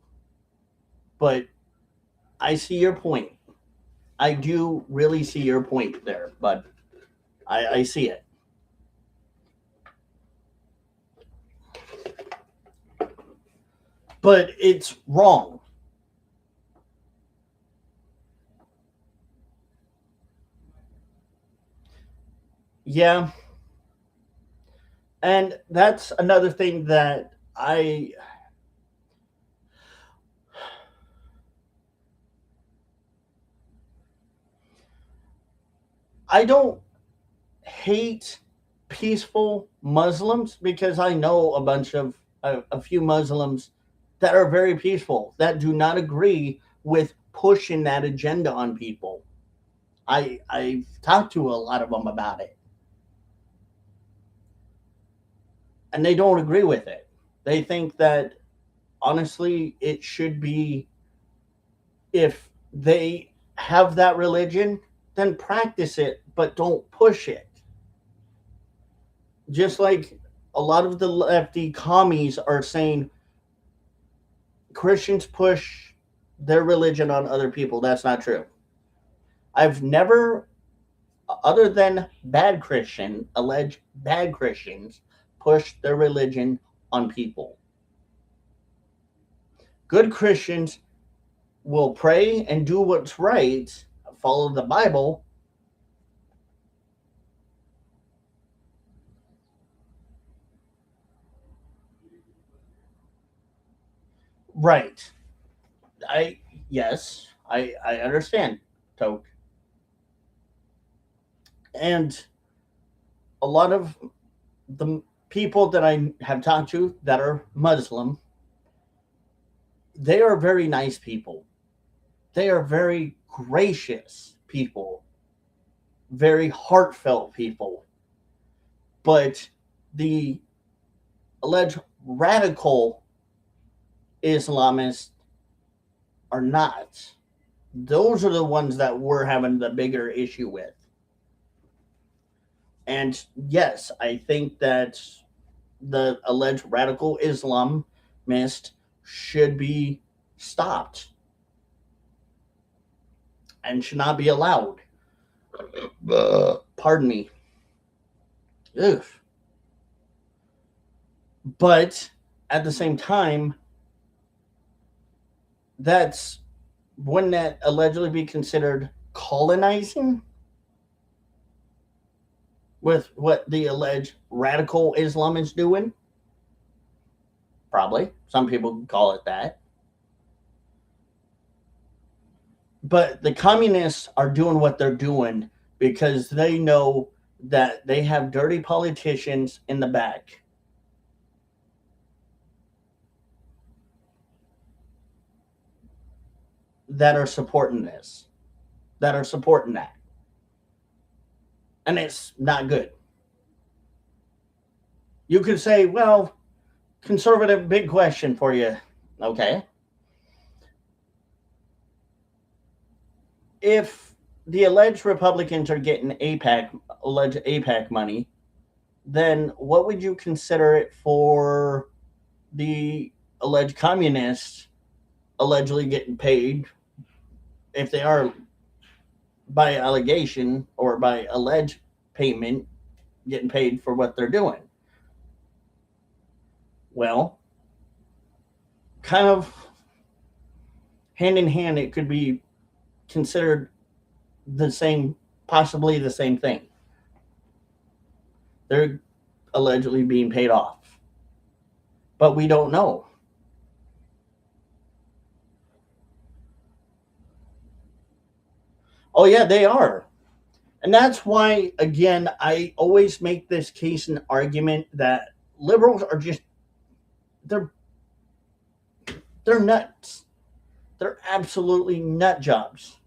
But I see your point. I do really see your point there, but I see it. But it's wrong. Yeah. And that's another thing that I don't hate peaceful Muslims because I know a bunch of a few Muslims that are very peaceful that do not agree with pushing that agenda on people. I've talked to a lot of them about it, and they don't agree with it. They think that honestly, it should be, if they have that religion, then practice it, but don't push it. Just like a lot of the lefty commies are saying Christians push their religion on other people. That's not true. I've never, other than alleged bad Christians, pushed their religion on people. Good Christians will pray and do what's right, follow the Bible. Right. I yes, I understand, Toke. And a lot of the people that I have talked to that are Muslim, they are very nice people. They are very gracious people, very heartfelt people. But the alleged radical Islamists are not. Those are the ones that we're having the bigger issue with. And yes, I think that the alleged radical Islamist should be stopped and should not be allowed. Pardon me. Ugh. But at the same time, that's wouldn't that allegedly be considered colonizing with what the alleged radical Islam is doing? Probably. Some people call it that. But the communists are doing what they're doing because they know that they have dirty politicians in the back that are supporting this, that are supporting that. And it's not good. You could say, well, conservative, big question for you. Okay. If the alleged Republicans are getting alleged APAC money, then what would you consider it for the alleged communists allegedly getting paid if they are by allegation or by alleged payment getting paid for what they're doing? Well, kind of hand in hand, it could be considered the same, possibly the same thing. They're allegedly being paid off, but we don't know. Oh, yeah, they are. And that's why, again, I always make this case and argument that liberals are just, they're, they're nuts. They're absolutely nut jobs.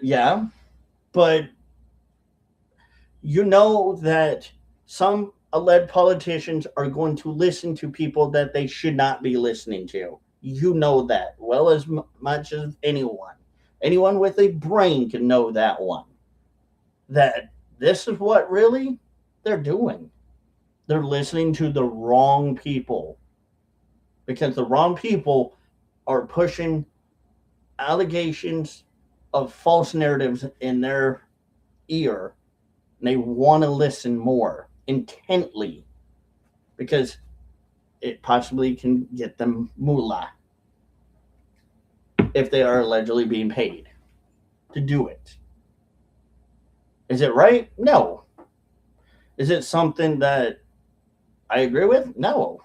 Yeah, but you know that some alleged politicians are going to listen to people that they should not be listening to. You know that well as much as anyone. Anyone with a brain can know that one. That this is what really they're doing. They're listening to the wrong people because the wrong people are pushing allegations of false narratives in their ear. And they want to listen more intently because it possibly can get them moolah if they are allegedly being paid to do it. Is it right? No. Is it something that I agree with? No.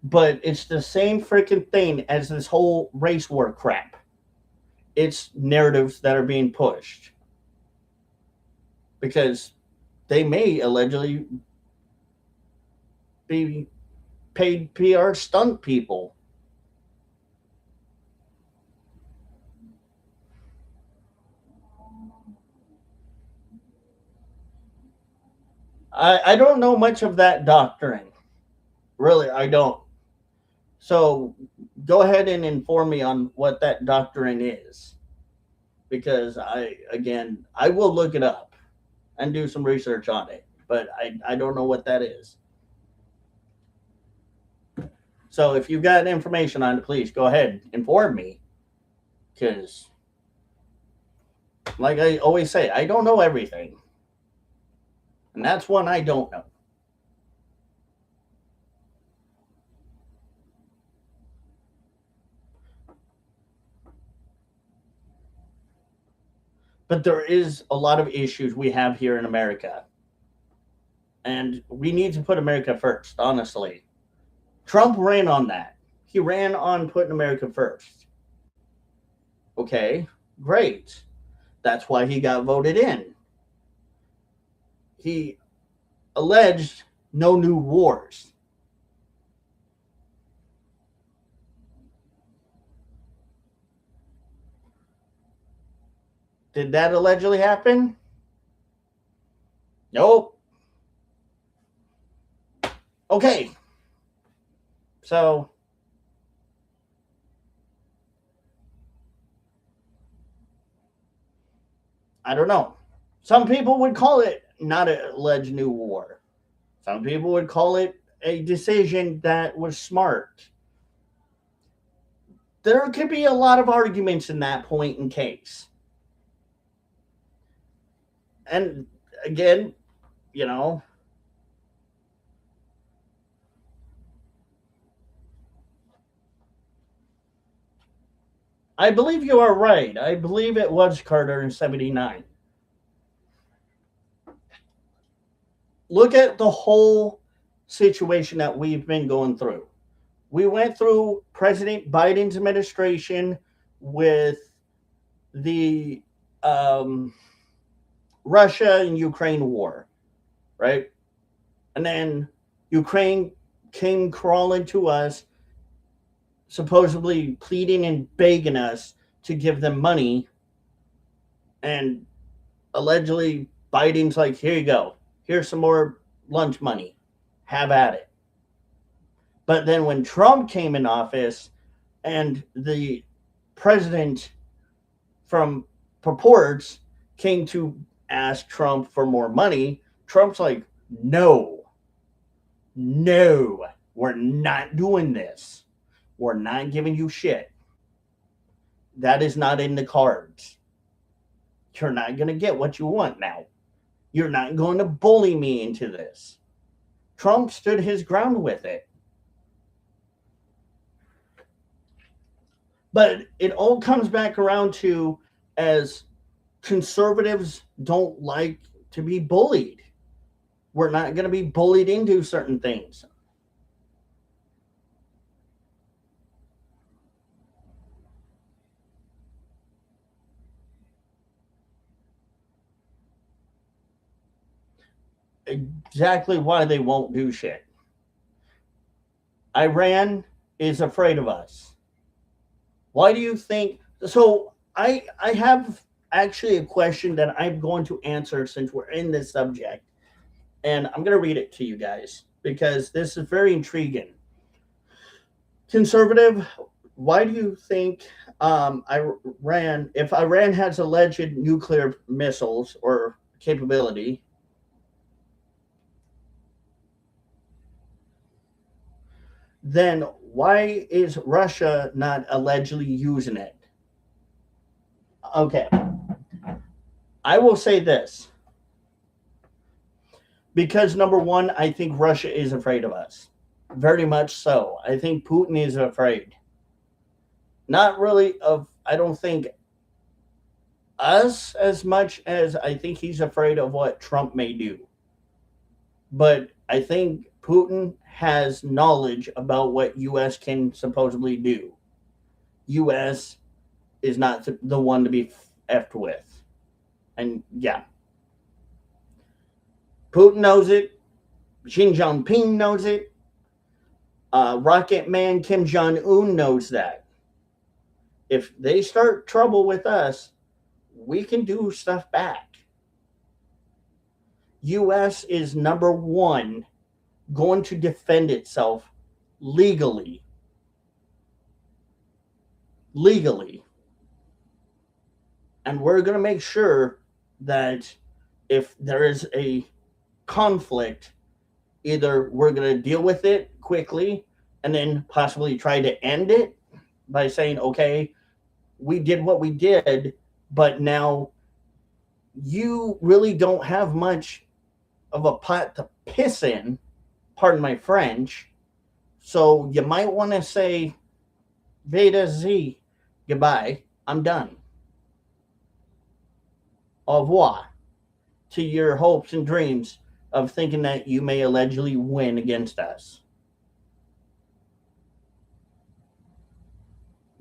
But it's the same freaking thing as this whole race war crap. It's narratives that are being pushed because they may allegedly be paid PR stunt people. I don't know much of that doctrine. Really, I don't. So go ahead and inform me on what that doctrine is. Because I will look it up and do some research on it. But I don't know what that is. So if you've got information on it, please go ahead, inform me. Because, like I always say, I don't know everything. And that's one I don't know. But there is a lot of issues we have here in America. And we need to put America first, honestly. Trump ran on that. He ran on putting America first. Okay, great. That's why he got voted in. He alleged no new wars. Did that allegedly happen? Nope. Okay. So, I don't know. Some people would call it not an alleged new war. Some people would call it a decision that was smart. There could be a lot of arguments in that point in case. And again, you know, I believe you are right. I believe it was Carter in 79. Look at the whole situation that we've been going through. We went through President Biden's administration with the um, Russia and Ukraine war, right? And then Ukraine came crawling to us, supposedly pleading and begging us to give them money. And allegedly, Biden's like, here you go. Here's some more lunch money. Have at it. But then when Trump came in office and the president from purports came to ask Trump for more money, Trump's like, no, no, we're not doing this. We're not giving you shit. That is not in the cards. You're not going to get what you want now. You're not going to bully me into this. Trump stood his ground with it. But it all comes back around to, as conservatives don't like to be bullied. We're not going to be bullied into certain things. Exactly why they won't do shit. Iran is afraid of us. Why do you think? So I have actually a question that I'm going to answer since we're in this subject, and I'm going to read it to you guys because this is very intriguing. Conservative, why do you think Iran, if Iran has alleged nuclear missiles or capability, then why is Russia not allegedly using it? Okay, I will say this because number one, I think Russia is afraid of us. Very much so. I think Putin is afraid. Not really of, I don't think us as much as I think he's afraid of what Trump may do. But I think Putin has knowledge about what US can supposedly do. US is not the one to be effed with. And yeah, Putin knows it. Xi Jinping knows it. Rocket Man Kim Jong Un knows that. If they start trouble with us, we can do stuff back. US is number one going to defend itself legally. Legally. And we're going to make sure that if there is a conflict, either we're going to deal with it quickly and then possibly try to end it by saying, okay, we did what we did, but now you really don't have much of a pot to piss in, pardon my French. So you might want to say, Veda Z, goodbye, I'm done. Au revoir to your hopes and dreams of thinking that you may allegedly win against us.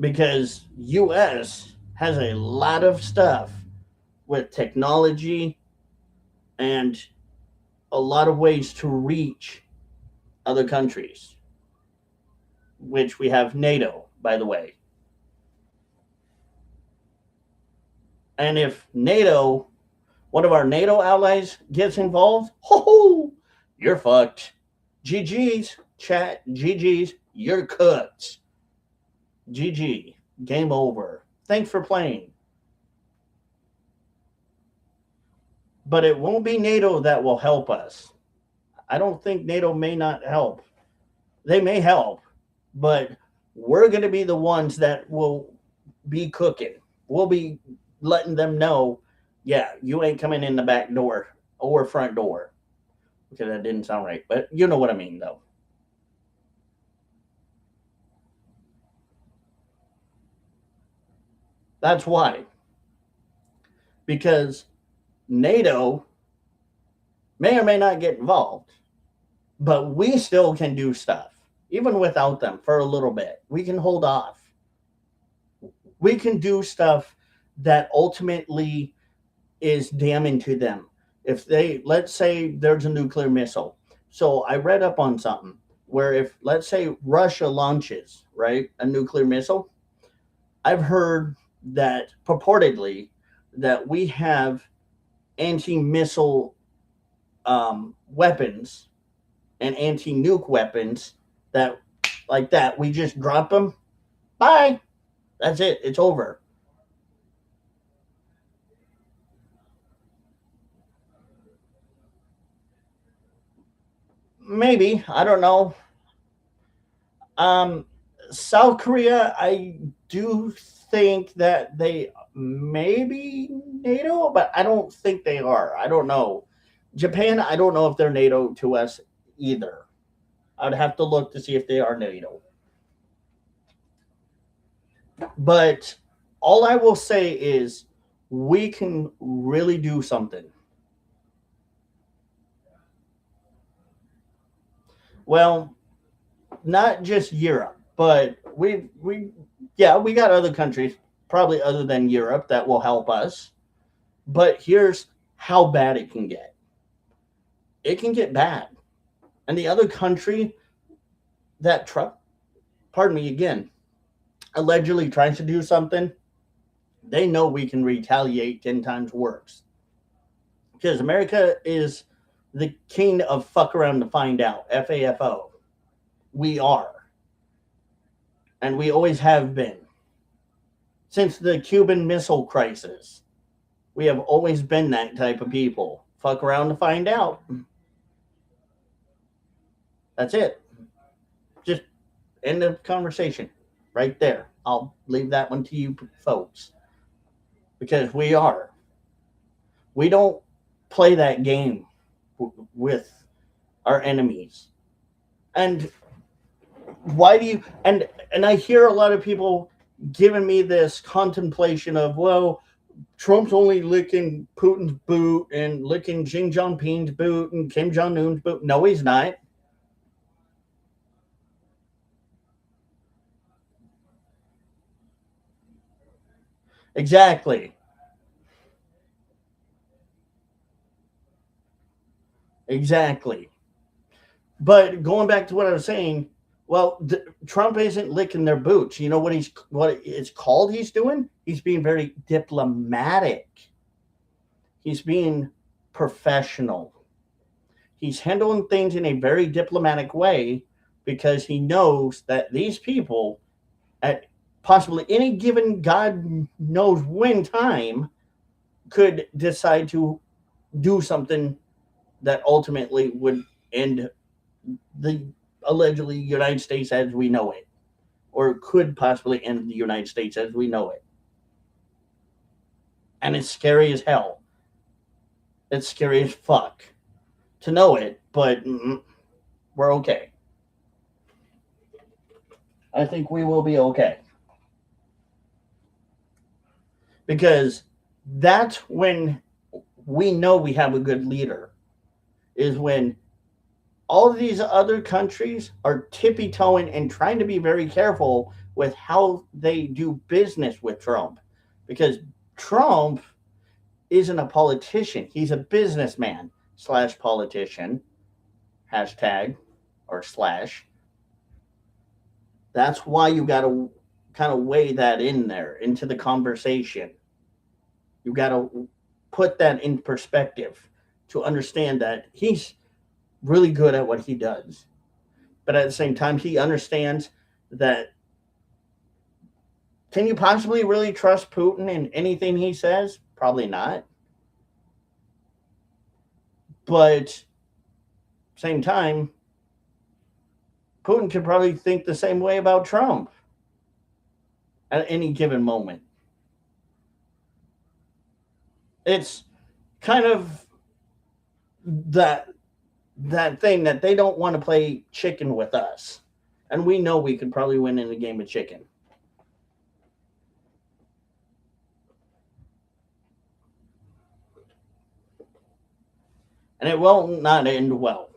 Because US has a lot of stuff with technology and a lot of ways to reach other countries, which we have NATO, by the way. And if NATO, one of our NATO allies gets involved, ho, you're fucked. GG's, chat, GG's, you're cooked. GG, game over. Thanks for playing. But it won't be NATO that will help us. I don't think NATO may not help. They may help, but we're going to be the ones that will be cooking. We'll be letting them know, yeah, you ain't coming in the back door or front door. Okay, that didn't sound right, but you know what I mean, though. That's why. Because NATO may or may not get involved, but we still can do stuff, even without them for a little bit. We can hold off. We can do stuff that ultimately is damning to them. If they, let's say there's a nuclear missile. So I read up on something where if, let's say, Russia launches, right, a nuclear missile, I've heard that purportedly that we have anti-missile weapons and anti-nuke weapons that, like that, we just drop them. Bye. That's it. It's over. Maybe. I don't know. Um, South Korea, I do think that they may be NATO, but I don't think they are. I don't know. Japan, I don't know if they're NATO to us either. I'd have to look to see if they are NATO. But all I will say is we can really do something. Well, not just Europe, but we yeah, we got other countries probably other than Europe that will help us. But here's how bad it can get. It can get bad. And the other country that Trump, pardon me again, allegedly tries to do something, they know we can retaliate 10 times worse. Because America is the king of fuck around to find out. FAFO. We are. And we always have been. Since the Cuban Missile Crisis, we have always been that type of people. Fuck around to find out. That's it. Just end of conversation right there. I'll leave that one to you folks. Because we are. We don't play that game with our enemies. And why do you and I hear a lot of people giving me this contemplation of, well, Trump's only licking Putin's boot and licking Xi Jinping's boot and Kim Jong Un's boot. No, he's not. Exactly. Exactly. But going back to what I was saying, well, Trump isn't licking their boots. You know what it's called? He's doing. He's being very diplomatic. He's being professional. He's handling things in a very diplomatic way because he knows that these people, at possibly any given God knows when time, could decide to do something that ultimately would end the allegedly United States as we know it, or could possibly end the United States as we know it. And it's scary as hell. It's scary as fuck to know it, but we're okay. I think we will be okay. Because that's when we know we have a good leader. is when all of these other countries are tippy toeing and trying to be very careful with how they do business with Trump. Because Trump isn't a politician, he's a businessman slash politician, hashtag or slash. That's why you got to kind of weigh that in there into the conversation. You got to put that in perspective to understand that he's really good at what he does. But at the same time, he understands that can you possibly really trust Putin in anything he says? Probably not. But same time, Putin could probably think the same way about Trump at any given moment. It's kind of that thing that they don't want to play chicken with us. And we know we could probably win in a game of chicken. And it will not end well.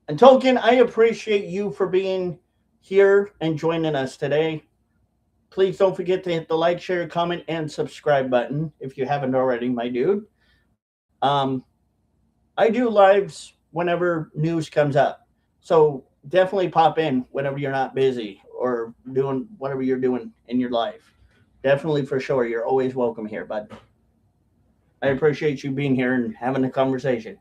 And Token, I appreciate you for being here and joining us today. Please don't forget to hit the like, share, comment, and subscribe button if you haven't already, my dude. I do lives whenever news comes up. So definitely pop in whenever you're not busy or doing whatever you're doing in your life. Definitely for sure. You're always welcome here, bud. I appreciate you being here and having a conversation.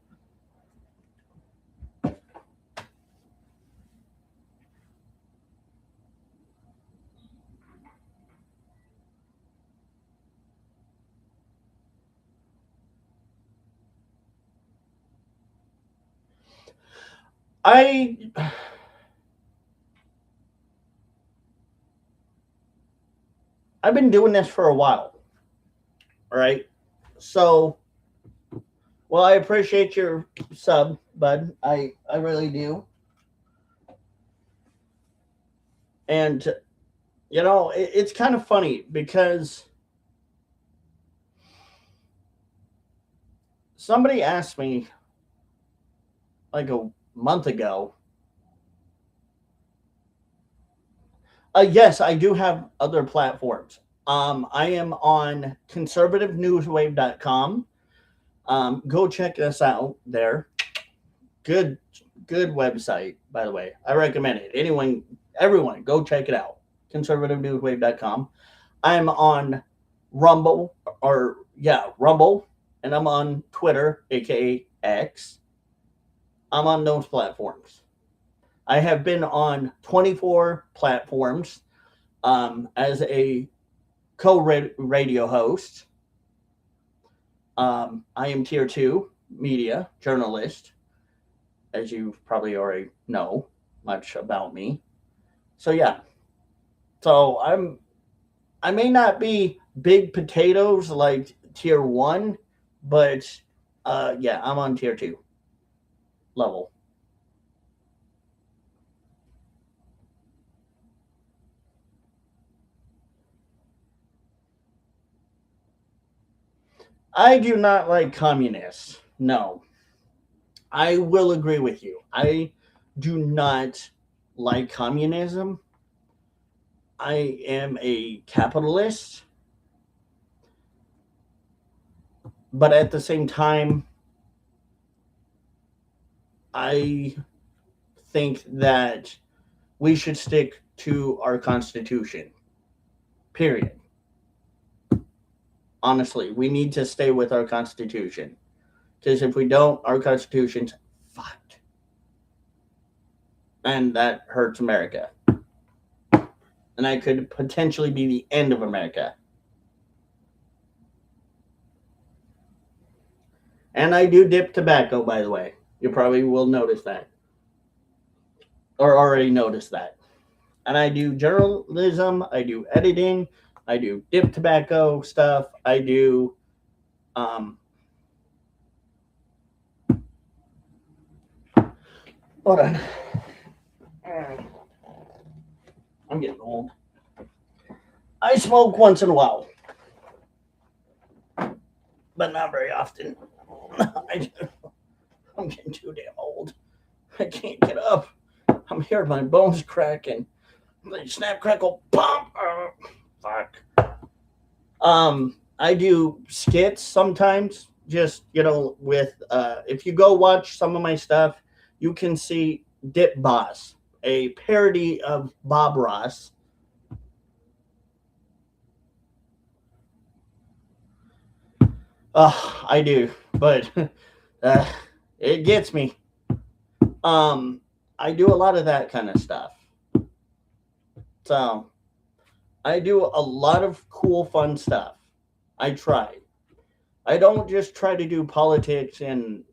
I I've been doing this for a while. All right. So, well, I appreciate your sub, bud. I really do. And it's kind of funny because somebody asked me like a month ago. Yes, I do have other platforms. I am on conservativenewswave.com. Go check us out there. Good, good website, by the way. I recommend it. Everyone, go check it out. Conservativenewswave.com. I'm on Rumble, Rumble, and I'm on Twitter, aka X. I'm on those platforms. I have been on 24 platforms as a co-radio host. I am tier 2 media journalist, as you probably already know much about me. So yeah, so I may not be big potatoes like tier 1, but yeah, I'm on tier 2 level. I do not like communists. No. I will agree with you. I do not like communism. I am a capitalist, but at the same time, I think that we should stick to our Constitution. Period. Honestly, we need to stay with our Constitution. Because if we don't, our Constitution's fucked. And that hurts America. And that could potentially be the end of America. And I do dip tobacco, by the way. You probably will notice that. Or already noticed that. And I do journalism, I do editing, I do dip tobacco stuff, I do hold on. I'm getting old. I smoke once in a while. but not very often. I'm getting too damn old. I can't get up. I'm hearing my bones cracking. They snap, crackle, pop. Fuck. I do skits sometimes. Just with if you go watch some of my stuff, you can see Dip Boss, a parody of Bob Ross. I do, but uh, it gets me. Um, I do a lot of that kind of stuff. So I do a lot of cool, fun stuff. I try. I don't just try to do politics and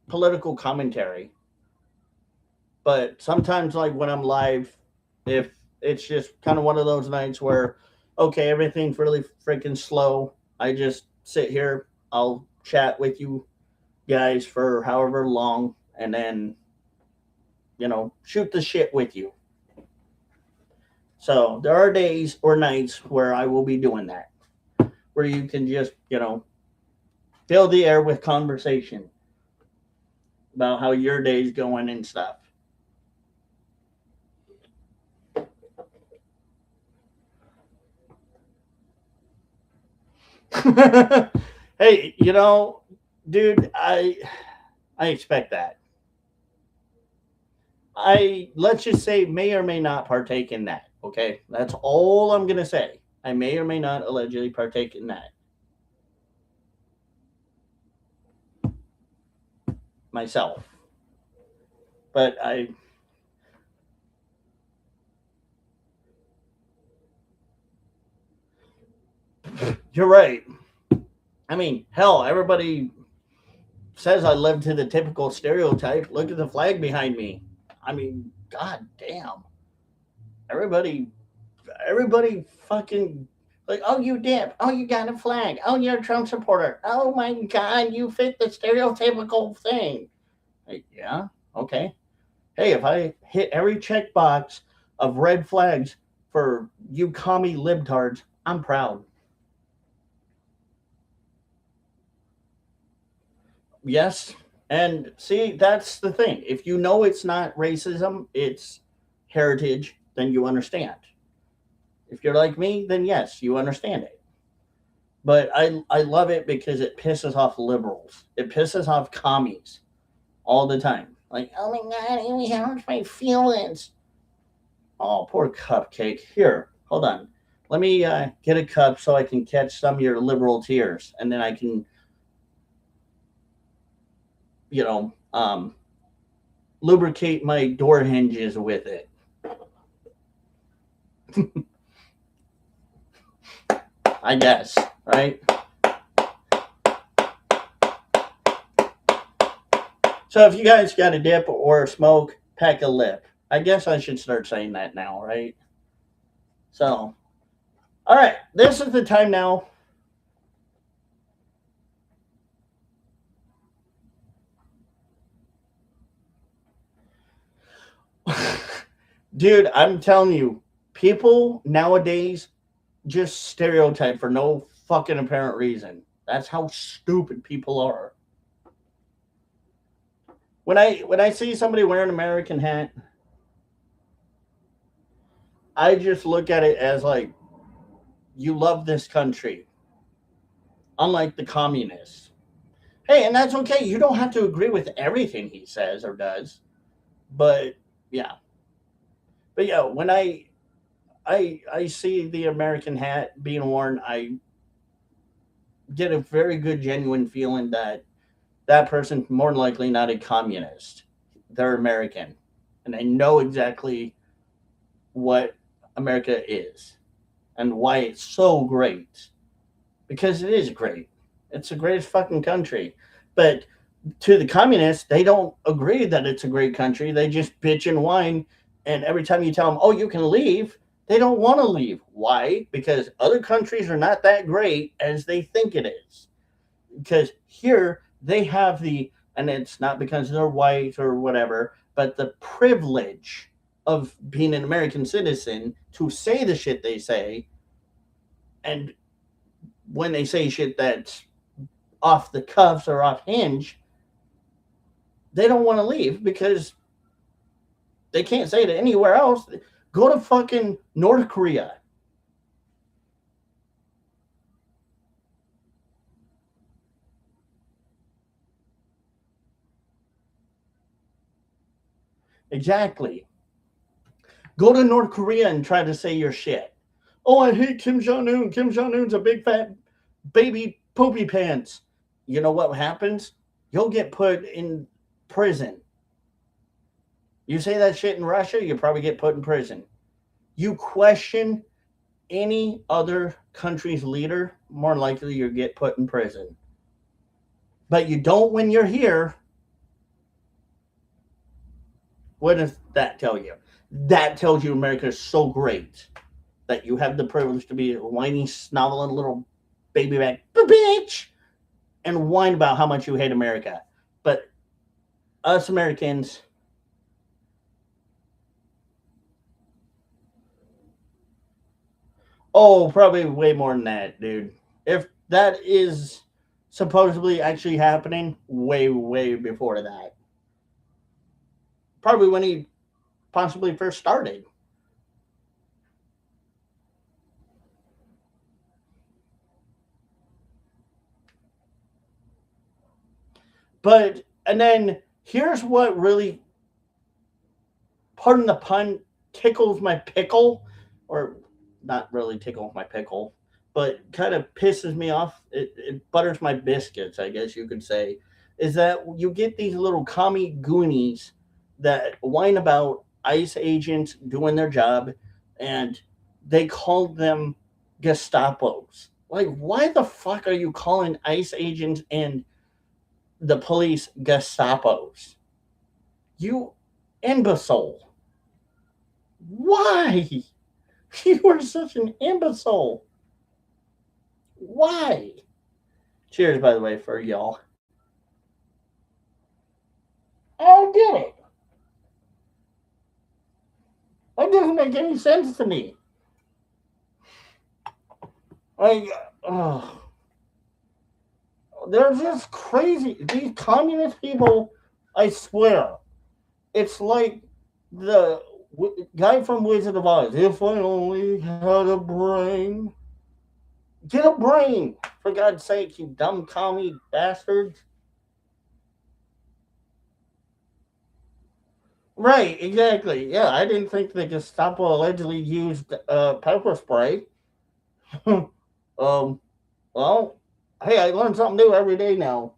political commentary, but sometimes, like when I'm live, if it's just kind of one of those nights where, okay, everything's really freaking slow, I just sit here, I'll chat with you guys for however long, and then, shoot the shit with you. So there are days or nights where I will be doing that, where you can just, fill the air with conversation about how your day's going and stuff. Hey, dude, I expect that. I let's just say may or may not partake in that. Okay, that's all I'm gonna say. I may or may not allegedly partake in that myself, but you're right. I mean, hell, everybody says I live to the typical stereotype. Look at the flag behind me. I mean, god damn. Everybody everybody fucking like, oh, you dip. Oh, you got a flag. Oh, you're a Trump supporter. Oh my god, you fit the stereotypical thing. Like, yeah, okay. Hey, if I hit every checkbox of red flags for you commie libtards, I'm proud. Yes. And see, that's the thing. If you know it's not racism, it's heritage, then you understand. If you're like me, then yes, you understand it. But I love it because it pisses off liberals. It pisses off commies all the time. Like, oh my god, it hurts my feelings. Oh, poor cupcake. Here, hold on. Let me get a cup so I can catch some of your liberal tears, and then I can, you know, lubricate my door hinges with it. I guess, right? So if you guys got a dip or a smoke, pack a lip. I guess I should start saying that now, right? So, all right, this is the time now. Dude, I'm telling you, people nowadays just stereotype for no fucking apparent reason. That's how stupid people are. When I see somebody wearing an American hat, I just look at it as like, you love this country, unlike the communists. Hey, and that's okay. You don't have to agree with everything he says or does, but yeah, but yeah, when I see the American hat being worn, I get a very good, genuine feeling that that person's more than likely not a communist. They're American, and they know exactly what America is and why it's so great. Because it is great. It's the greatest fucking country. But to the communists, they don't agree that it's a great country. They just bitch and whine. And every time you tell them, oh, you can leave, they don't want to leave. Why? Because other countries are not that great as they think it is. Because here they have and it's not because they're white or whatever, but the privilege of being an American citizen to say the shit they say and when they say shit that's off the cuffs or off hinge, they don't want to leave because they can't say it anywhere else. Go to fucking North Korea. Exactly. Go to North Korea and try to say your shit. Oh, I hate Kim Jong Un. Kim Jong Un's a big fat baby poopy pants. You know what happens? You'll get put in prison. You say that shit in Russia, you probably get put in prison. You question any other country's leader, more likely you get put in prison. But you don't when you're here. What does that tell you? That tells you America is so great that you have the privilege to be a whiny, snoveling little baby back bitch and whine about how much you hate America. But us Americans, oh, probably way more than that, dude. If that is supposedly actually happening, way, way before that. Probably when he possibly first started. But, and then here's what really, pardon the pun, tickles my pickle, or not really tickles my pickle, but kind of pisses me off. It butters my biscuits, I guess you could say, is that you get these little commie goonies that whine about ICE agents doing their job, and they call them Gestapos. Like, why the fuck are you calling ICE agents and the police Gestapos? You imbecile. Why? You are such an imbecile. Why? Cheers, by the way, for y'all. I don't get it. That doesn't make any sense to me. Like, oh, they're just crazy. These communist people, I swear, it's like the guy from Wizard of Oz. If I only had a brain. Get a brain, for God's sake, you dumb commie bastards. Right, exactly. Yeah, I didn't think the Gestapo allegedly used pepper spray. um, well, hey, I learn something new every day now.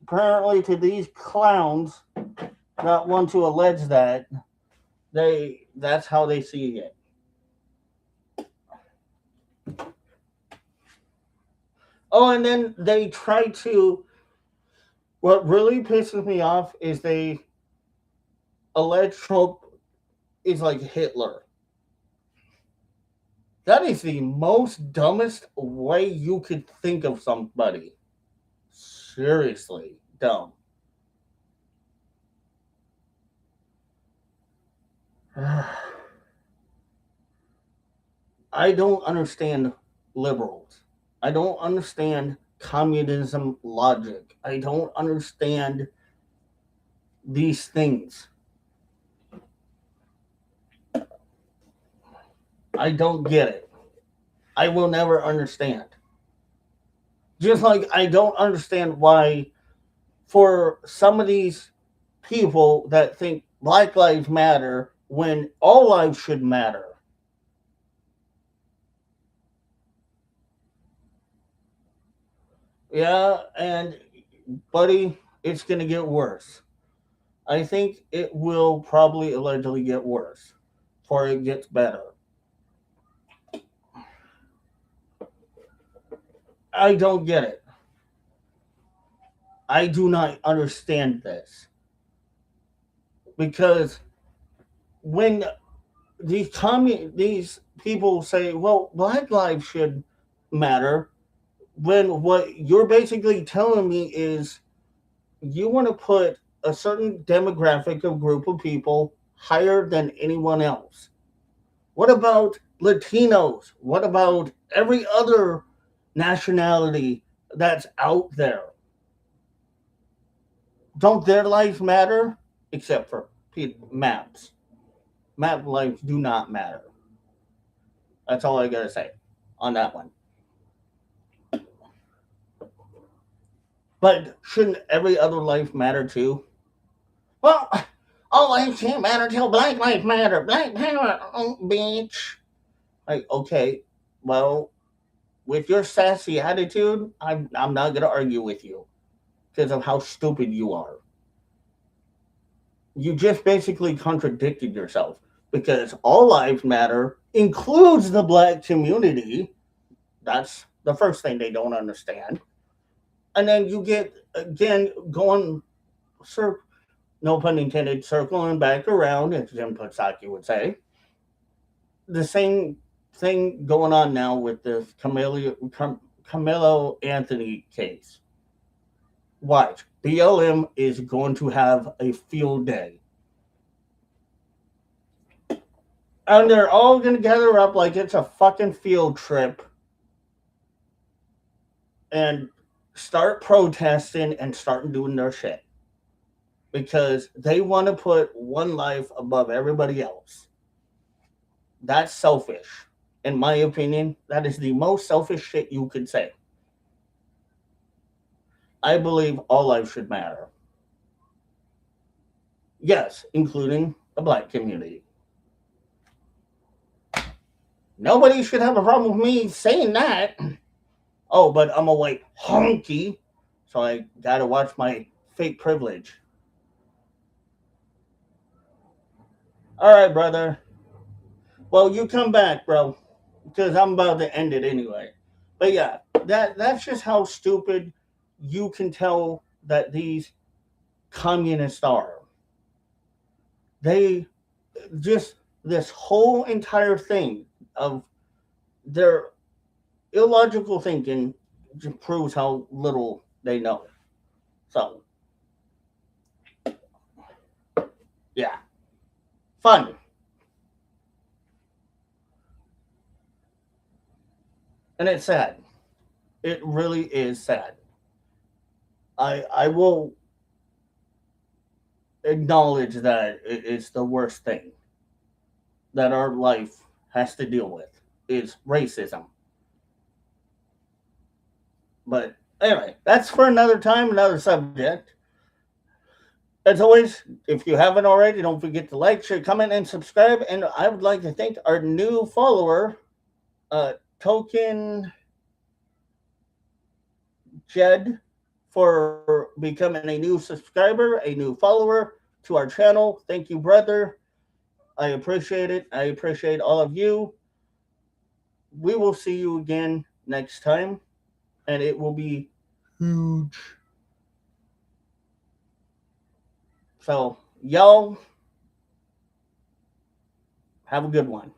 Apparently, to these clowns that want to allege that, that's how they see it. Oh, and then they try to. What really pisses me off is they allege Trump is like Hitler. That is the most dumbest way you could think of somebody. Seriously, dumb. I don't understand liberals. I don't understand communism logic. I don't understand these things. I don't get it. I will never understand. Just like I don't understand why, for some of these people that think Black Lives Matter when all lives should matter. Yeah, and buddy, it's going to get worse. I think it will probably allegedly get worse before it gets better. I don't get it. I do not understand this because when these people say, "Well, Black lives should matter," when what you're basically telling me is you want to put a certain demographic of group of people higher than anyone else. What about Latinos? What about every other, nationality that's out there. Don't their lives matter? Except for maps. Map lives do not matter. That's all I gotta say on that one. But shouldn't every other life matter too? Well, all lives can't matter till black lives matter. Black power, bitch. Like, okay, well, with your sassy attitude, I'm not gonna argue with you because of how stupid you are. You just basically contradicted yourself because all lives matter includes the black community. That's the first thing they don't understand. And then you get again going, sir, no pun intended, circling back around, as Jim Psaki would say. The same thing going on now with this Carmelo Anthony case. Watch, BLM is going to have a field day. And they're all going to gather up like it's a fucking field trip and start protesting and start doing their shit. Because they want to put one life above everybody else. That's selfish. In my opinion, that is the most selfish shit you could say. I believe all lives should matter. Yes, including the black community. Nobody should have a problem with me saying that. Oh, but I'm a white honky, so I gotta watch my fake privilege. Alright, brother. Well, you come back, bro. Because I'm about to end it anyway. But yeah, that's just how stupid you can tell that these communists are. They just this whole entire thing of their illogical thinking just proves how little they know. So yeah, fun. And it's sad. It really is sad. I will acknowledge that it's the worst thing that our life has to deal with is racism. But anyway, that's for another time, another subject. As always, if you haven't already, don't forget to like, share, comment, and subscribe. And I would like to thank our new follower, Token Jed, for becoming a new subscriber, a new follower to our channel. Thank you, brother. I appreciate it. I appreciate all of you. We will see you again next time, and it will be huge. So, y'all, have a good one.